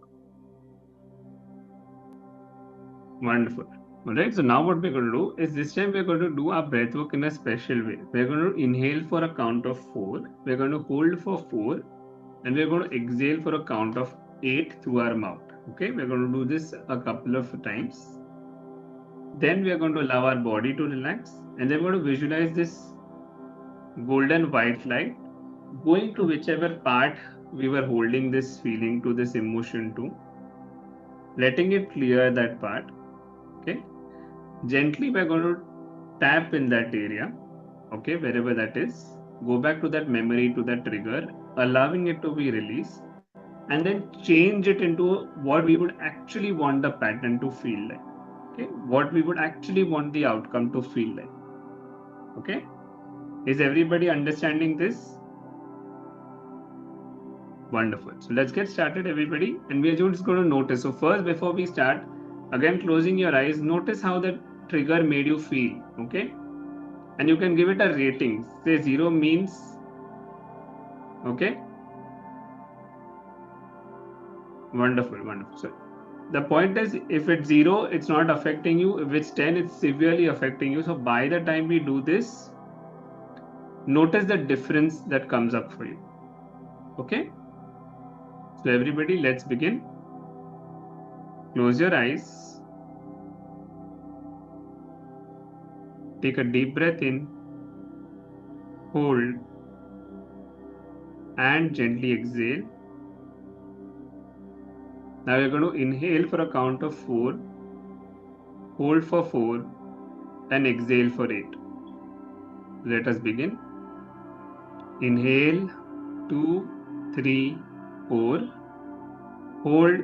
Wonderful. All right, so now what we're going to do is this time we're going to do our breath work in a special way. We're going to inhale for a count of 4. We're going to hold for 4. And we're going to exhale for a count of 8 through our mouth. Okay, we're going to do this a couple of times. Then we are going to allow our body to relax. And then we're going to visualize this golden white light going to whichever part we were holding this feeling to, this emotion to, letting it clear that part. Okay, gently we're going to tap in that area, okay, wherever that is, go back to that memory, to that trigger, allowing it to be released, and then change it into what we would actually want the pattern to feel like, okay, what we would actually want the outcome to feel like. Okay, is everybody understanding this? Wonderful. So let's get started, everybody, and we are just going to notice. So first, before we start, again closing your eyes, notice how the trigger made you feel. Okay, and you can give it a rating. Say 0 means, okay, wonderful, wonderful. So the point is, if it's 0, it's not affecting you. If it's 10, it's severely affecting you. So by the time we do this, notice the difference that comes up for you. Okay, so everybody, let's begin. Close your eyes. Take a deep breath in, hold, and gently exhale. Now you're going to inhale for a count of 4, hold for 4, and exhale for 8. Let us begin. Inhale 2, 3, 4. Hold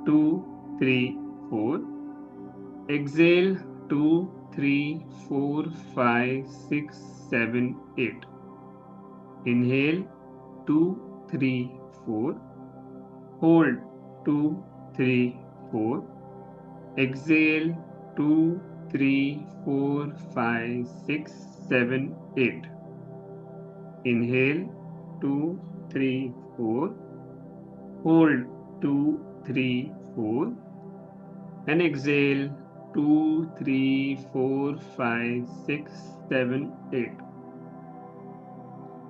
2, 3, 4. Exhale 2, 3, 4, 5, 6, 7, 8. Inhale 2, 3, 4. Hold 2, 3, 4. Exhale 2, 3, 4, 5, 6, 7, 8. Inhale 2, 3, 4. Hold 2, 3, 4. And exhale 2, 3, 4, 5, 6, 7, 8.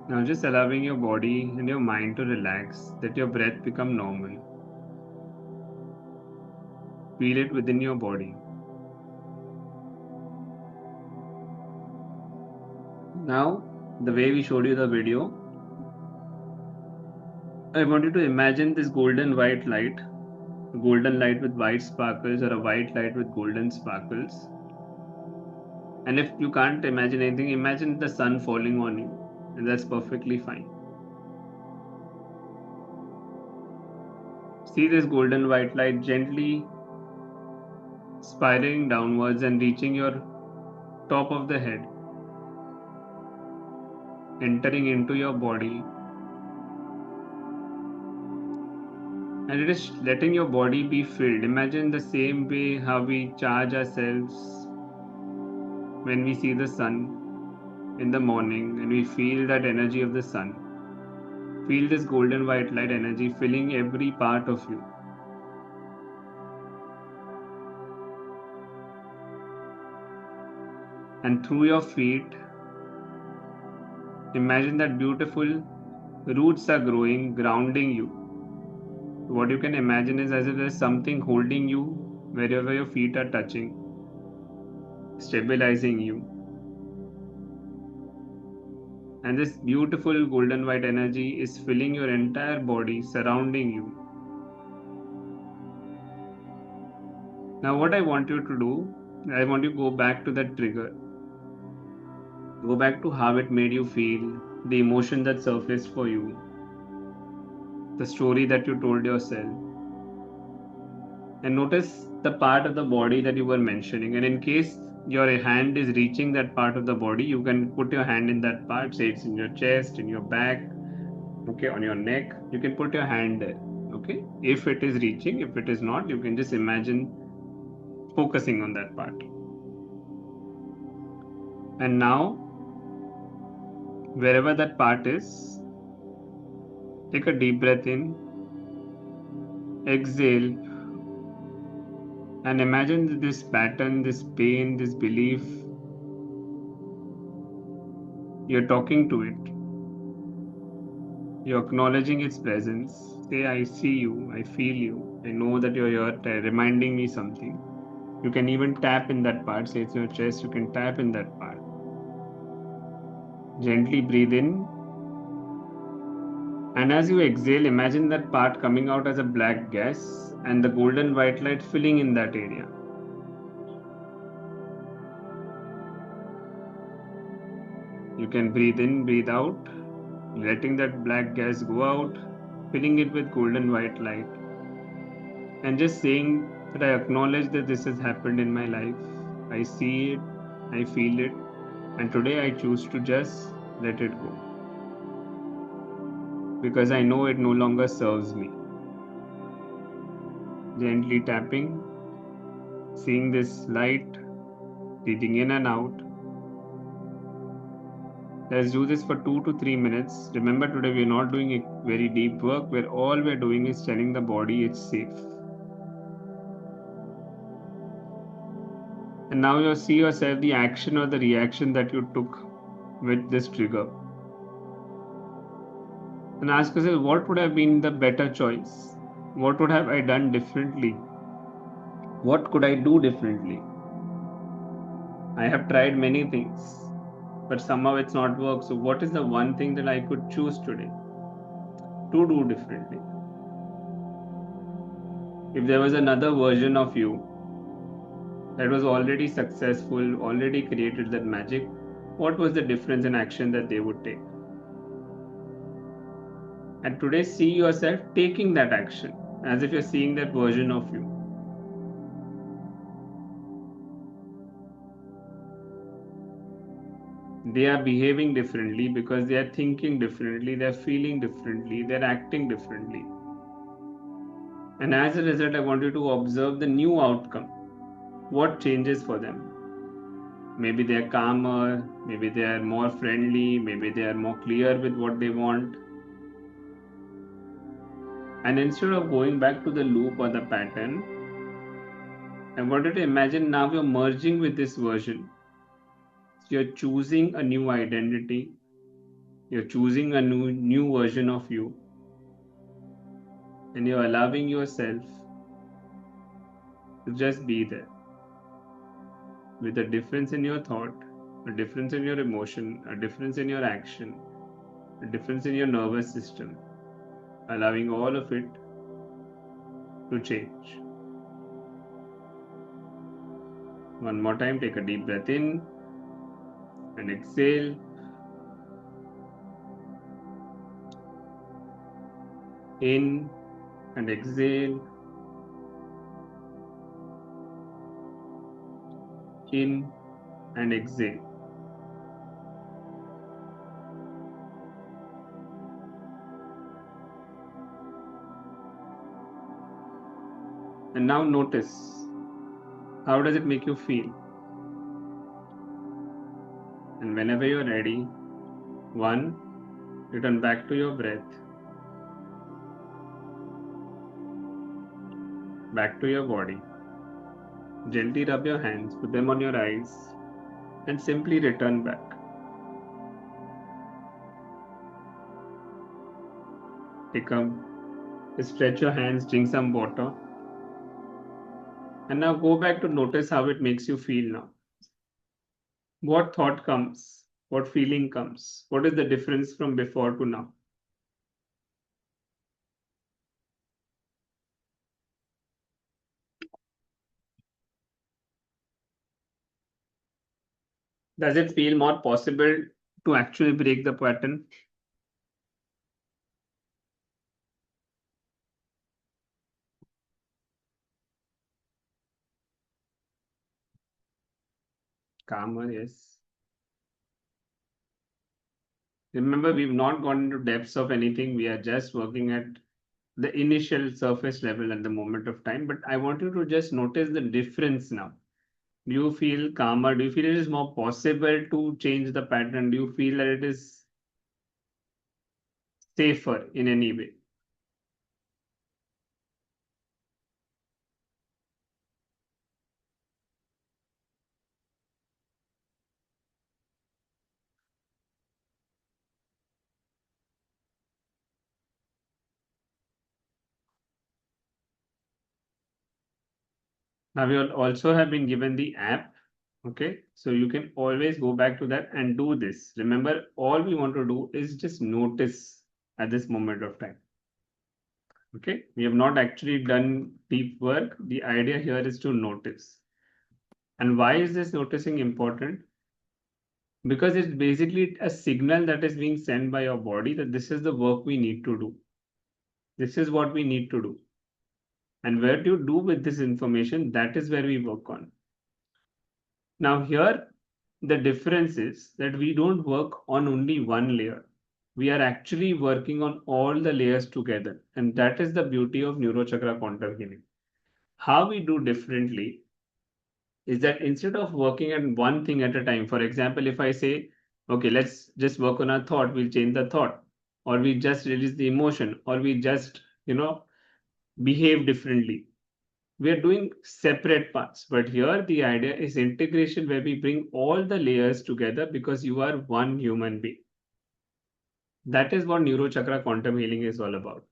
Now just allowing your body and your mind to relax, let your breath become normal. Feel it within your body. Now, the way we showed you the video, I want you to imagine this golden white light, a golden light with white sparkles or a white light with golden sparkles. And if you can't imagine anything, imagine the sun falling on you, and that's perfectly fine. See this golden white light gently spiraling downwards and reaching your top of the head, entering into your body, and it is letting your body be filled. Imagine the same way how we charge ourselves when we see the sun in the morning and we feel that energy of the sun. Feel this golden white light energy filling every part of you. And through your feet, imagine that beautiful roots are growing, grounding you. What you can imagine is as if there's something holding you wherever your feet are touching, stabilizing you. And this beautiful golden white energy is filling your entire body, surrounding you. Now what I want you to do, I want you to go back to that trigger. Go back to how it made you feel, the emotion that surfaced for you, the story that you told yourself. And notice the part of the body that you were mentioning. And in case your hand is reaching that part of the body, you can put your hand in that part. Say it's in your chest, in your back, okay, on your neck. You can put your hand there, okay. If it is reaching, if it is not, you can just imagine focusing on that part. And now, wherever that part is, take a deep breath in, exhale, and imagine this pattern, this pain, this belief. You're talking to it. You're acknowledging its presence. Say, I see you, I feel you, I know that you're here, reminding me something. You can even tap in that part. Say it's your chest, you can tap in that part. Gently breathe in. And as you exhale, imagine that part coming out as a black gas and the golden white light filling in that area. can breathe in, breathe out, letting that black gas go out, filling it with golden white light, and just saying that I acknowledge that this has happened in my life. I see it, I feel it, and today I choose to just let it go because I know it no longer serves me. Gently tapping, seeing this light breathing in and out. Let's do this for 2 to 3 minutes. Remember, today we're not doing a very deep work where all we're doing is telling the body it's safe. And now you see yourself the action or the reaction that you took with this trigger. And ask yourself, what would have been the better choice? What would have I done differently? What could I do differently? I have tried many things, but somehow it's not worked. So, what is the one thing that I could choose today to do differently? If there was another version of you that was already successful, already created that magic, what was the difference in action that they would take? And today, see yourself taking that action as if you're seeing that version of you. They are behaving differently because they are thinking differently, they're feeling differently, they're acting differently. And as a result, I want you to observe the new outcome. What changes for them? Maybe they are calmer, maybe they are more friendly, maybe they are more clear with what they want. And instead of going back to the loop or the pattern, I wanted to imagine now you're merging with this version. You're choosing a new identity, you're choosing a new version of you, and you're allowing yourself to just be there with a difference in your thought, a difference in your emotion, a difference in your action, a difference in your nervous system, allowing all of it to change. One more time, take a deep breath in and exhale. In and exhale. In and exhale. And now notice, how does it make you feel? And whenever you're ready, one, return back to your breath, back to your body. Gently rub your hands, put them on your eyes, and simply return back. Stretch your hands, drink some water. And now go back to notice how it makes you feel now. What thought comes? What feeling comes? What is the difference from before to now? Does it feel more possible to actually break the pattern? Calmer, yes. Remember, we've not gone into depths of anything. We are just working at the initial surface level at the moment of time. But I want you to just notice the difference now. Do you feel calmer? Do you feel it is more possible to change the pattern? Do you feel that it is safer in any way? Now, you also have been given the app. Okay, so you can always go back to that and do this. Remember, all we want to do is just notice at this moment of time. Okay, we have not actually done deep work. The idea here is to notice. And why is this noticing important? because it's basically a signal that is being sent by your body that this is the work we need to do. This is what we need to do. And where do you do with this information? That is where we work on. Now, here, the difference is that we don't work on only one layer. We are actually working on all the layers together. And that is the beauty of neurochakra quantum healing. How we do differently is that instead of working at one thing at a time, for example, if I say, okay, let's just work on a thought, we'll change the thought, or we just release the emotion, or we just, behave differently. We are doing separate parts, but here the idea is integration where we bring all the layers together because you are one human being. That is what neurochakra quantum healing is all about.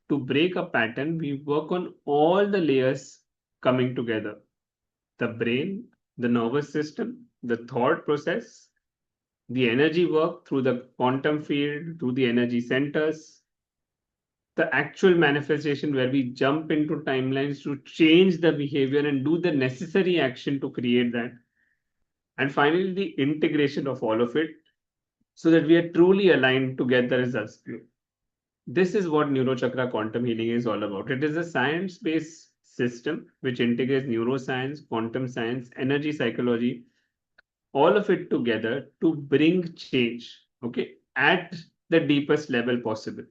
To break a pattern, we work on all the layers coming together: the brain, the nervous system, the thought process, the energy work through the quantum field, through the energy centers, the actual manifestation where we jump into timelines to change the behavior and do the necessary action to create that. And finally, the integration of all of it so that we are truly aligned to get the results. This is what neurochakra quantum healing is all about. It is a science based system which integrates neuroscience, quantum science, energy psychology, all of it together to bring change, okay, at the deepest level possible.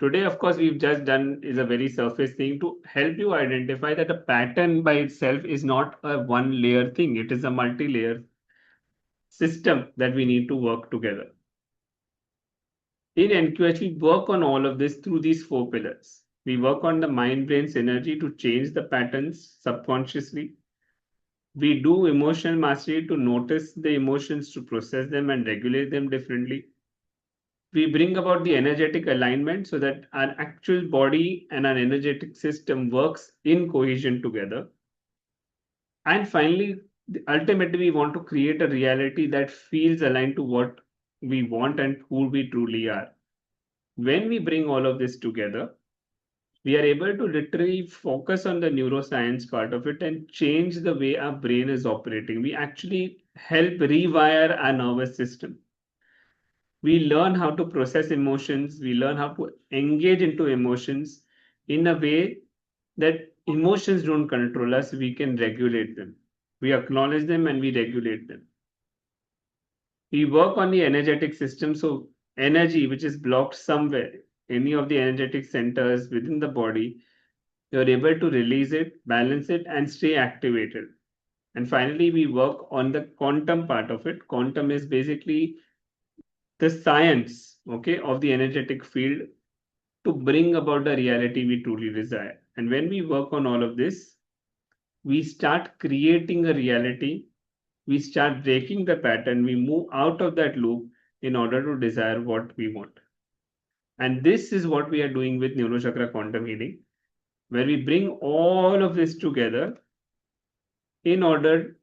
Today, of course, we've just done is a very surface thing to help you identify that a pattern by itself is not a one layer thing. It is a multi-layer system that we need to work together. In NQH, we work on all of this through these four pillars. We work on the mind-brain synergy to change the patterns subconsciously. We do emotional mastery to notice the emotions, to process them and regulate them differently. We bring about the energetic alignment so that our actual body and our energetic system works in cohesion together. And finally, ultimately, we want to create a reality that feels aligned to what we want and who we truly are. When we bring all of this together, we are able to literally focus on the neuroscience part of it and change the way our brain is operating. We actually help rewire our nervous system. We learn how to process emotions, we learn how to engage into emotions in a way that emotions don't control us, we can regulate them. We acknowledge them and we regulate them. We work on the energetic system, so energy which is blocked somewhere, any of the energetic centers within the body, you're able to release it, balance it, and stay activated. And finally, we work on the quantum part of it. Quantum is basically the science, okay, of the energetic field to bring about the reality we truly desire. And when we work on all of this, we start creating a reality, we start breaking the pattern, we move out of that loop in order to desire what we want. And this is what we are doing with Neurochakra Quantum Healing, where we bring all of this together in order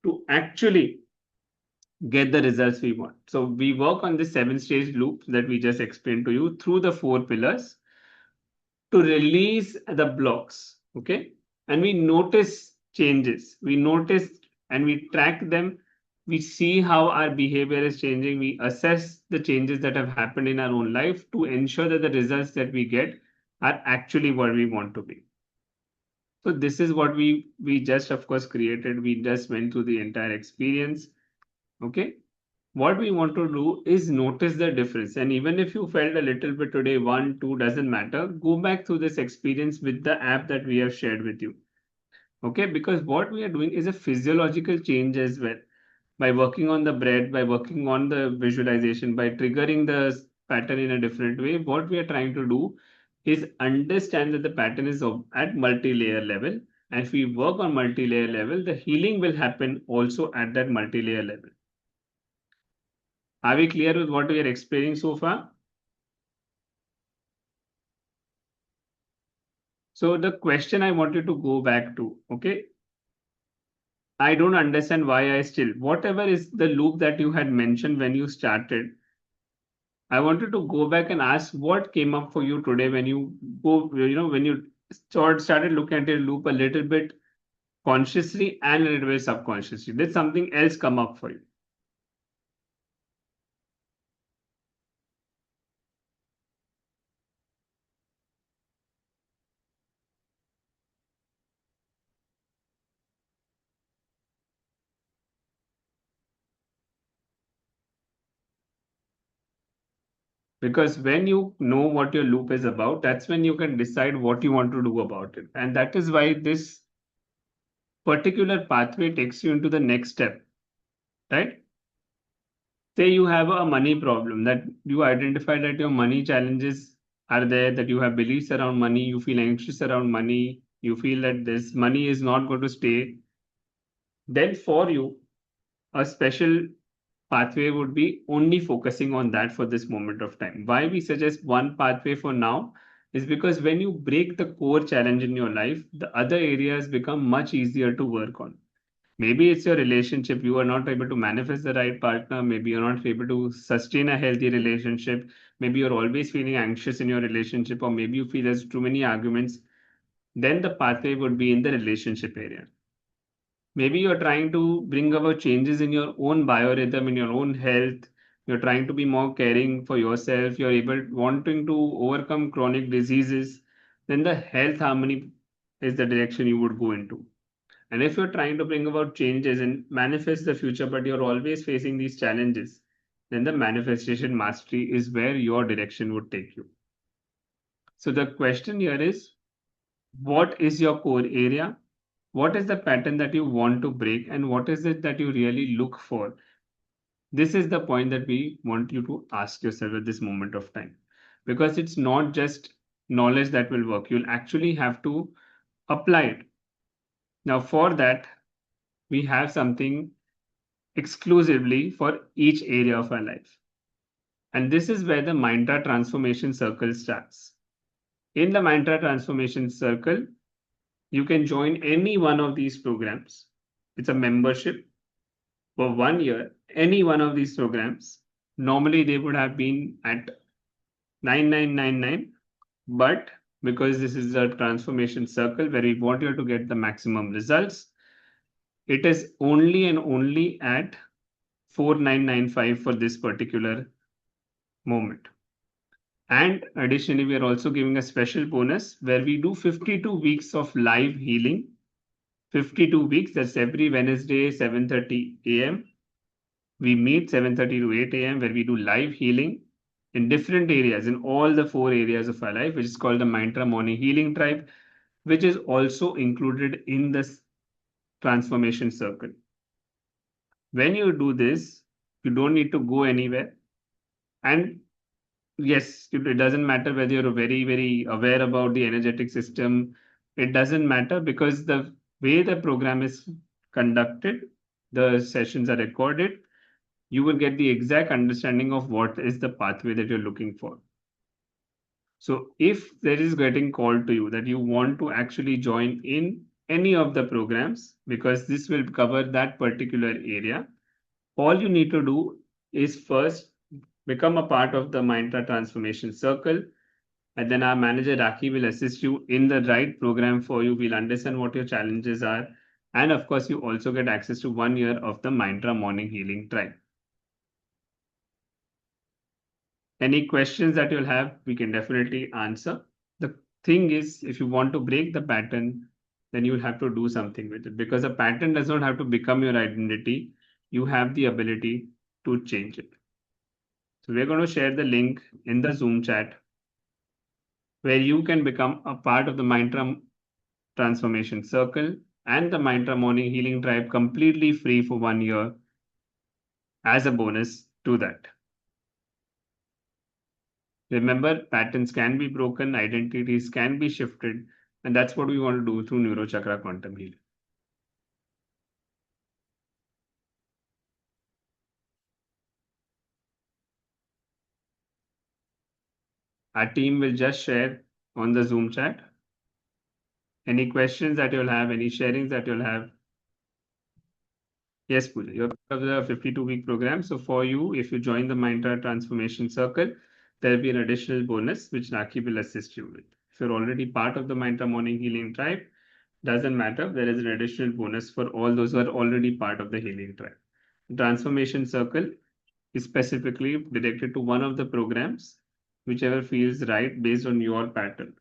to actually get the results we want. So we work on this 7-stage loop that we just explained to you through the 4 pillars to release the blocks. Okay. And we notice changes. We notice and we track them. We see how our behavior is changing. We assess the changes that have happened in our own life to ensure that the results that we get are actually what we want to be. So this is what we just of course created. We just went through the entire experience. Okay. What we want to do is notice the difference. And even if you felt a little bit today, 1, 2, doesn't matter, go back through this experience with the app that we have shared with you. Okay, because what we are doing is a physiological change as well. By working on the breath, by working on the visualization, by triggering the pattern in a different way, what we are trying to do is understand that the pattern is at multi-layer level. And if we work on multi-layer level, the healing will happen also at that multi-layer level. Are we clear with what we are explaining so far? So the question I wanted to go back to, okay, I don't understand why I still, whatever is the loop that you had mentioned when you started, I wanted to go back and ask what came up for you today when you when you started looking at your loop a little bit consciously and a little bit subconsciously. Did something else come up for you? Because when you know what your loop is about, that's when you can decide what you want to do about it. And that is why this particular pathway takes you into the next step, right? Say you have a money problem, that you identify that your money challenges are there, that you have beliefs around money, you feel anxious around money, you feel that this money is not going to stay. Then for you, a special pathway would be only focusing on that for this moment of time. Why we suggest one pathway for now is because when you break the core challenge in your life, the other areas become much easier to work on. Maybe it's your relationship. You are not able to manifest the right partner. Maybe you're not able to sustain a healthy relationship. Maybe you're always feeling anxious in your relationship, or maybe you feel there's too many arguments. Then the pathway would be in the relationship area. Maybe you're trying to bring about changes in your own biorhythm, in your own health. You're trying to be more caring for yourself. You're able wanting to overcome chronic diseases. Then the health harmony is the direction you would go into. And if you're trying to bring about changes and manifest the future, but you're always facing these challenges, then the manifestation mastery is where your direction would take you. So the question here is, what is your core area? What is the pattern that you want to break? And what is it that you really look for? This is the point that we want you to ask yourself at this moment of time. Because it's not just knowledge that will work. You'll actually have to apply it. Now, for that, we have something exclusively for each area of our life. And this is where the Miindtraa transformation circle starts. In the Miindtraa transformation circle, you can join any one of these programs. It's a membership for 1 year. Any one of these programs, normally they would have been at 9999, but because this is a transformation circle where we want you to get the maximum results, it is only and only at 4995 for this particular moment. And additionally, we are also giving a special bonus where we do 52 weeks of live healing. 52 weeks, that's every Wednesday, 7:30 a.m. We meet 7:30 to 8 a.m. where we do live healing in different areas, in all the 4 areas of our life, which is called the Miindtraa Morning Healing Tribe, which is also included in this transformation circle. When you do this, you don't need to go anywhere. And yes, it doesn't matter whether you're very aware about the energetic system. It doesn't matter because the way the program is conducted, the sessions are recorded, you will get the exact understanding of what is the pathway that you're looking for. So if there is getting called to you that you want to actually join in any of the programs, because this will cover that particular area, all you need to do is first become a part of the Miindtraa Transformation Circle. And then our manager Raki will assist you in the right program for you. We'll understand what your challenges are. And of course, you also get access to 1 year of the Miindtraa Morning Healing Tribe. Any questions that you'll have, we can definitely answer. The thing is, if you want to break the pattern, then you'll have to do something with it because a pattern does not have to become your identity. You have the ability to change it. So we're going to share the link in the Zoom chat where you can become a part of the Miindtraa Transformation Circle and the Miindtraa Morning Healing Tribe completely free for 1 year as a bonus to that. Remember, patterns can be broken, identities can be shifted, and that's what we want to do through Neurochakra Quantum Healing. Our team will just share on the Zoom chat any questions that you'll have, any sharings that you'll have. Yes, Pooja, you're part of the 52-week program. So for you, if you join the Miindtraa Transformation Circle, there'll be an additional bonus which Raki will assist you with. If you're already part of the Miindtraa Morning Healing Tribe, doesn't matter. There is an additional bonus for all those who are already part of the Healing Tribe. Transformation Circle is specifically directed to one of the programs, whichever feels right based on your pattern.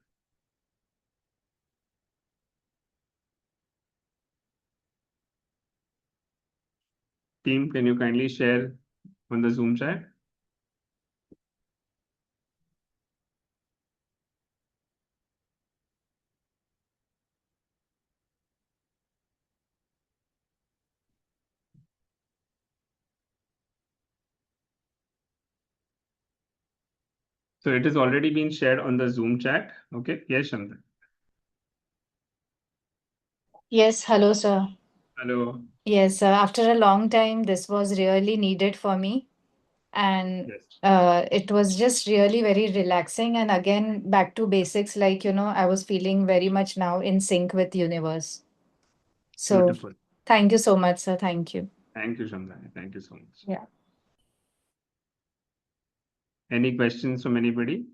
Team, can you kindly share on the Zoom chat? So it has already been shared on the Zoom chat. Okay. Yes, Chandra. Yes, hello, sir. Hello. Yes, after a long time, this was really needed for me. And Yes. it was just really very relaxing. And again, back to basics, like, I was feeling very much now in sync with universe. So Beautiful. thank you so much, sir. Thank you. Thank you, Chandra. Thank you so much. Yeah. Any questions from anybody?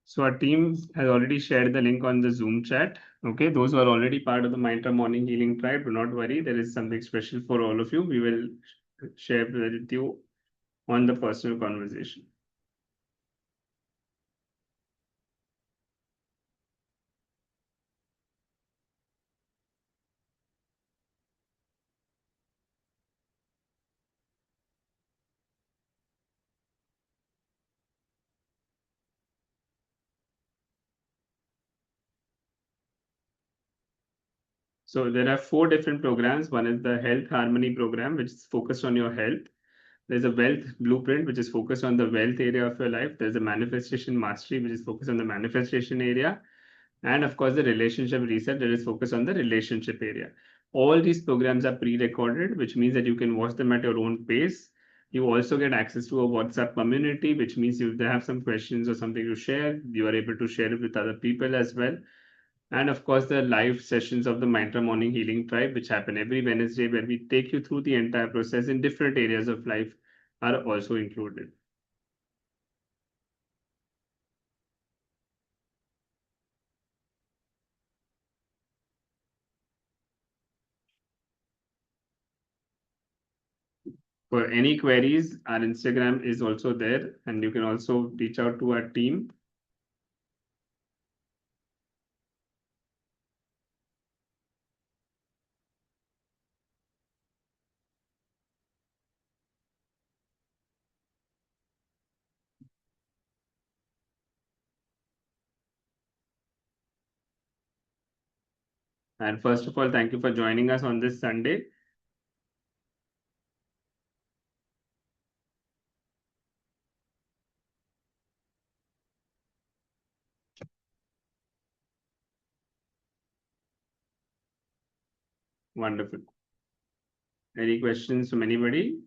So our team has already shared the link on the Zoom chat. Okay, those who are already part of the Miindtraa Morning Healing Tribe, do not worry. There is something special for all of you. We will share with you on the personal conversation. So there are four different programs. One is the Health Harmony program, which is focused on your health. There's a Wealth Blueprint, which is focused on the wealth area of your life. There's a Manifestation Mastery, which is focused on the manifestation area. And of course, the Relationship Reset, that is focused on the relationship area. All these programs are pre-recorded, which means that you can watch them at your own pace. You also get access to a WhatsApp community, which means if they have some questions or something to share, you are able to share it with other people as well. And of course, the live sessions of the Miindtraa Morning Healing Tribe, which happen every Wednesday, where we take you through the entire process in different areas of life, are also included. For any queries, our Instagram is also there, and you can also reach out to our team. And first of all, thank you for joining us on this Sunday. Wonderful. Any questions from anybody?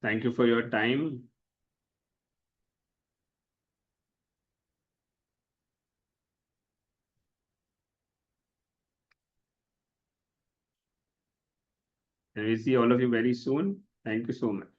Thank you for your time. And we'll see all of you very soon. Thank you so much.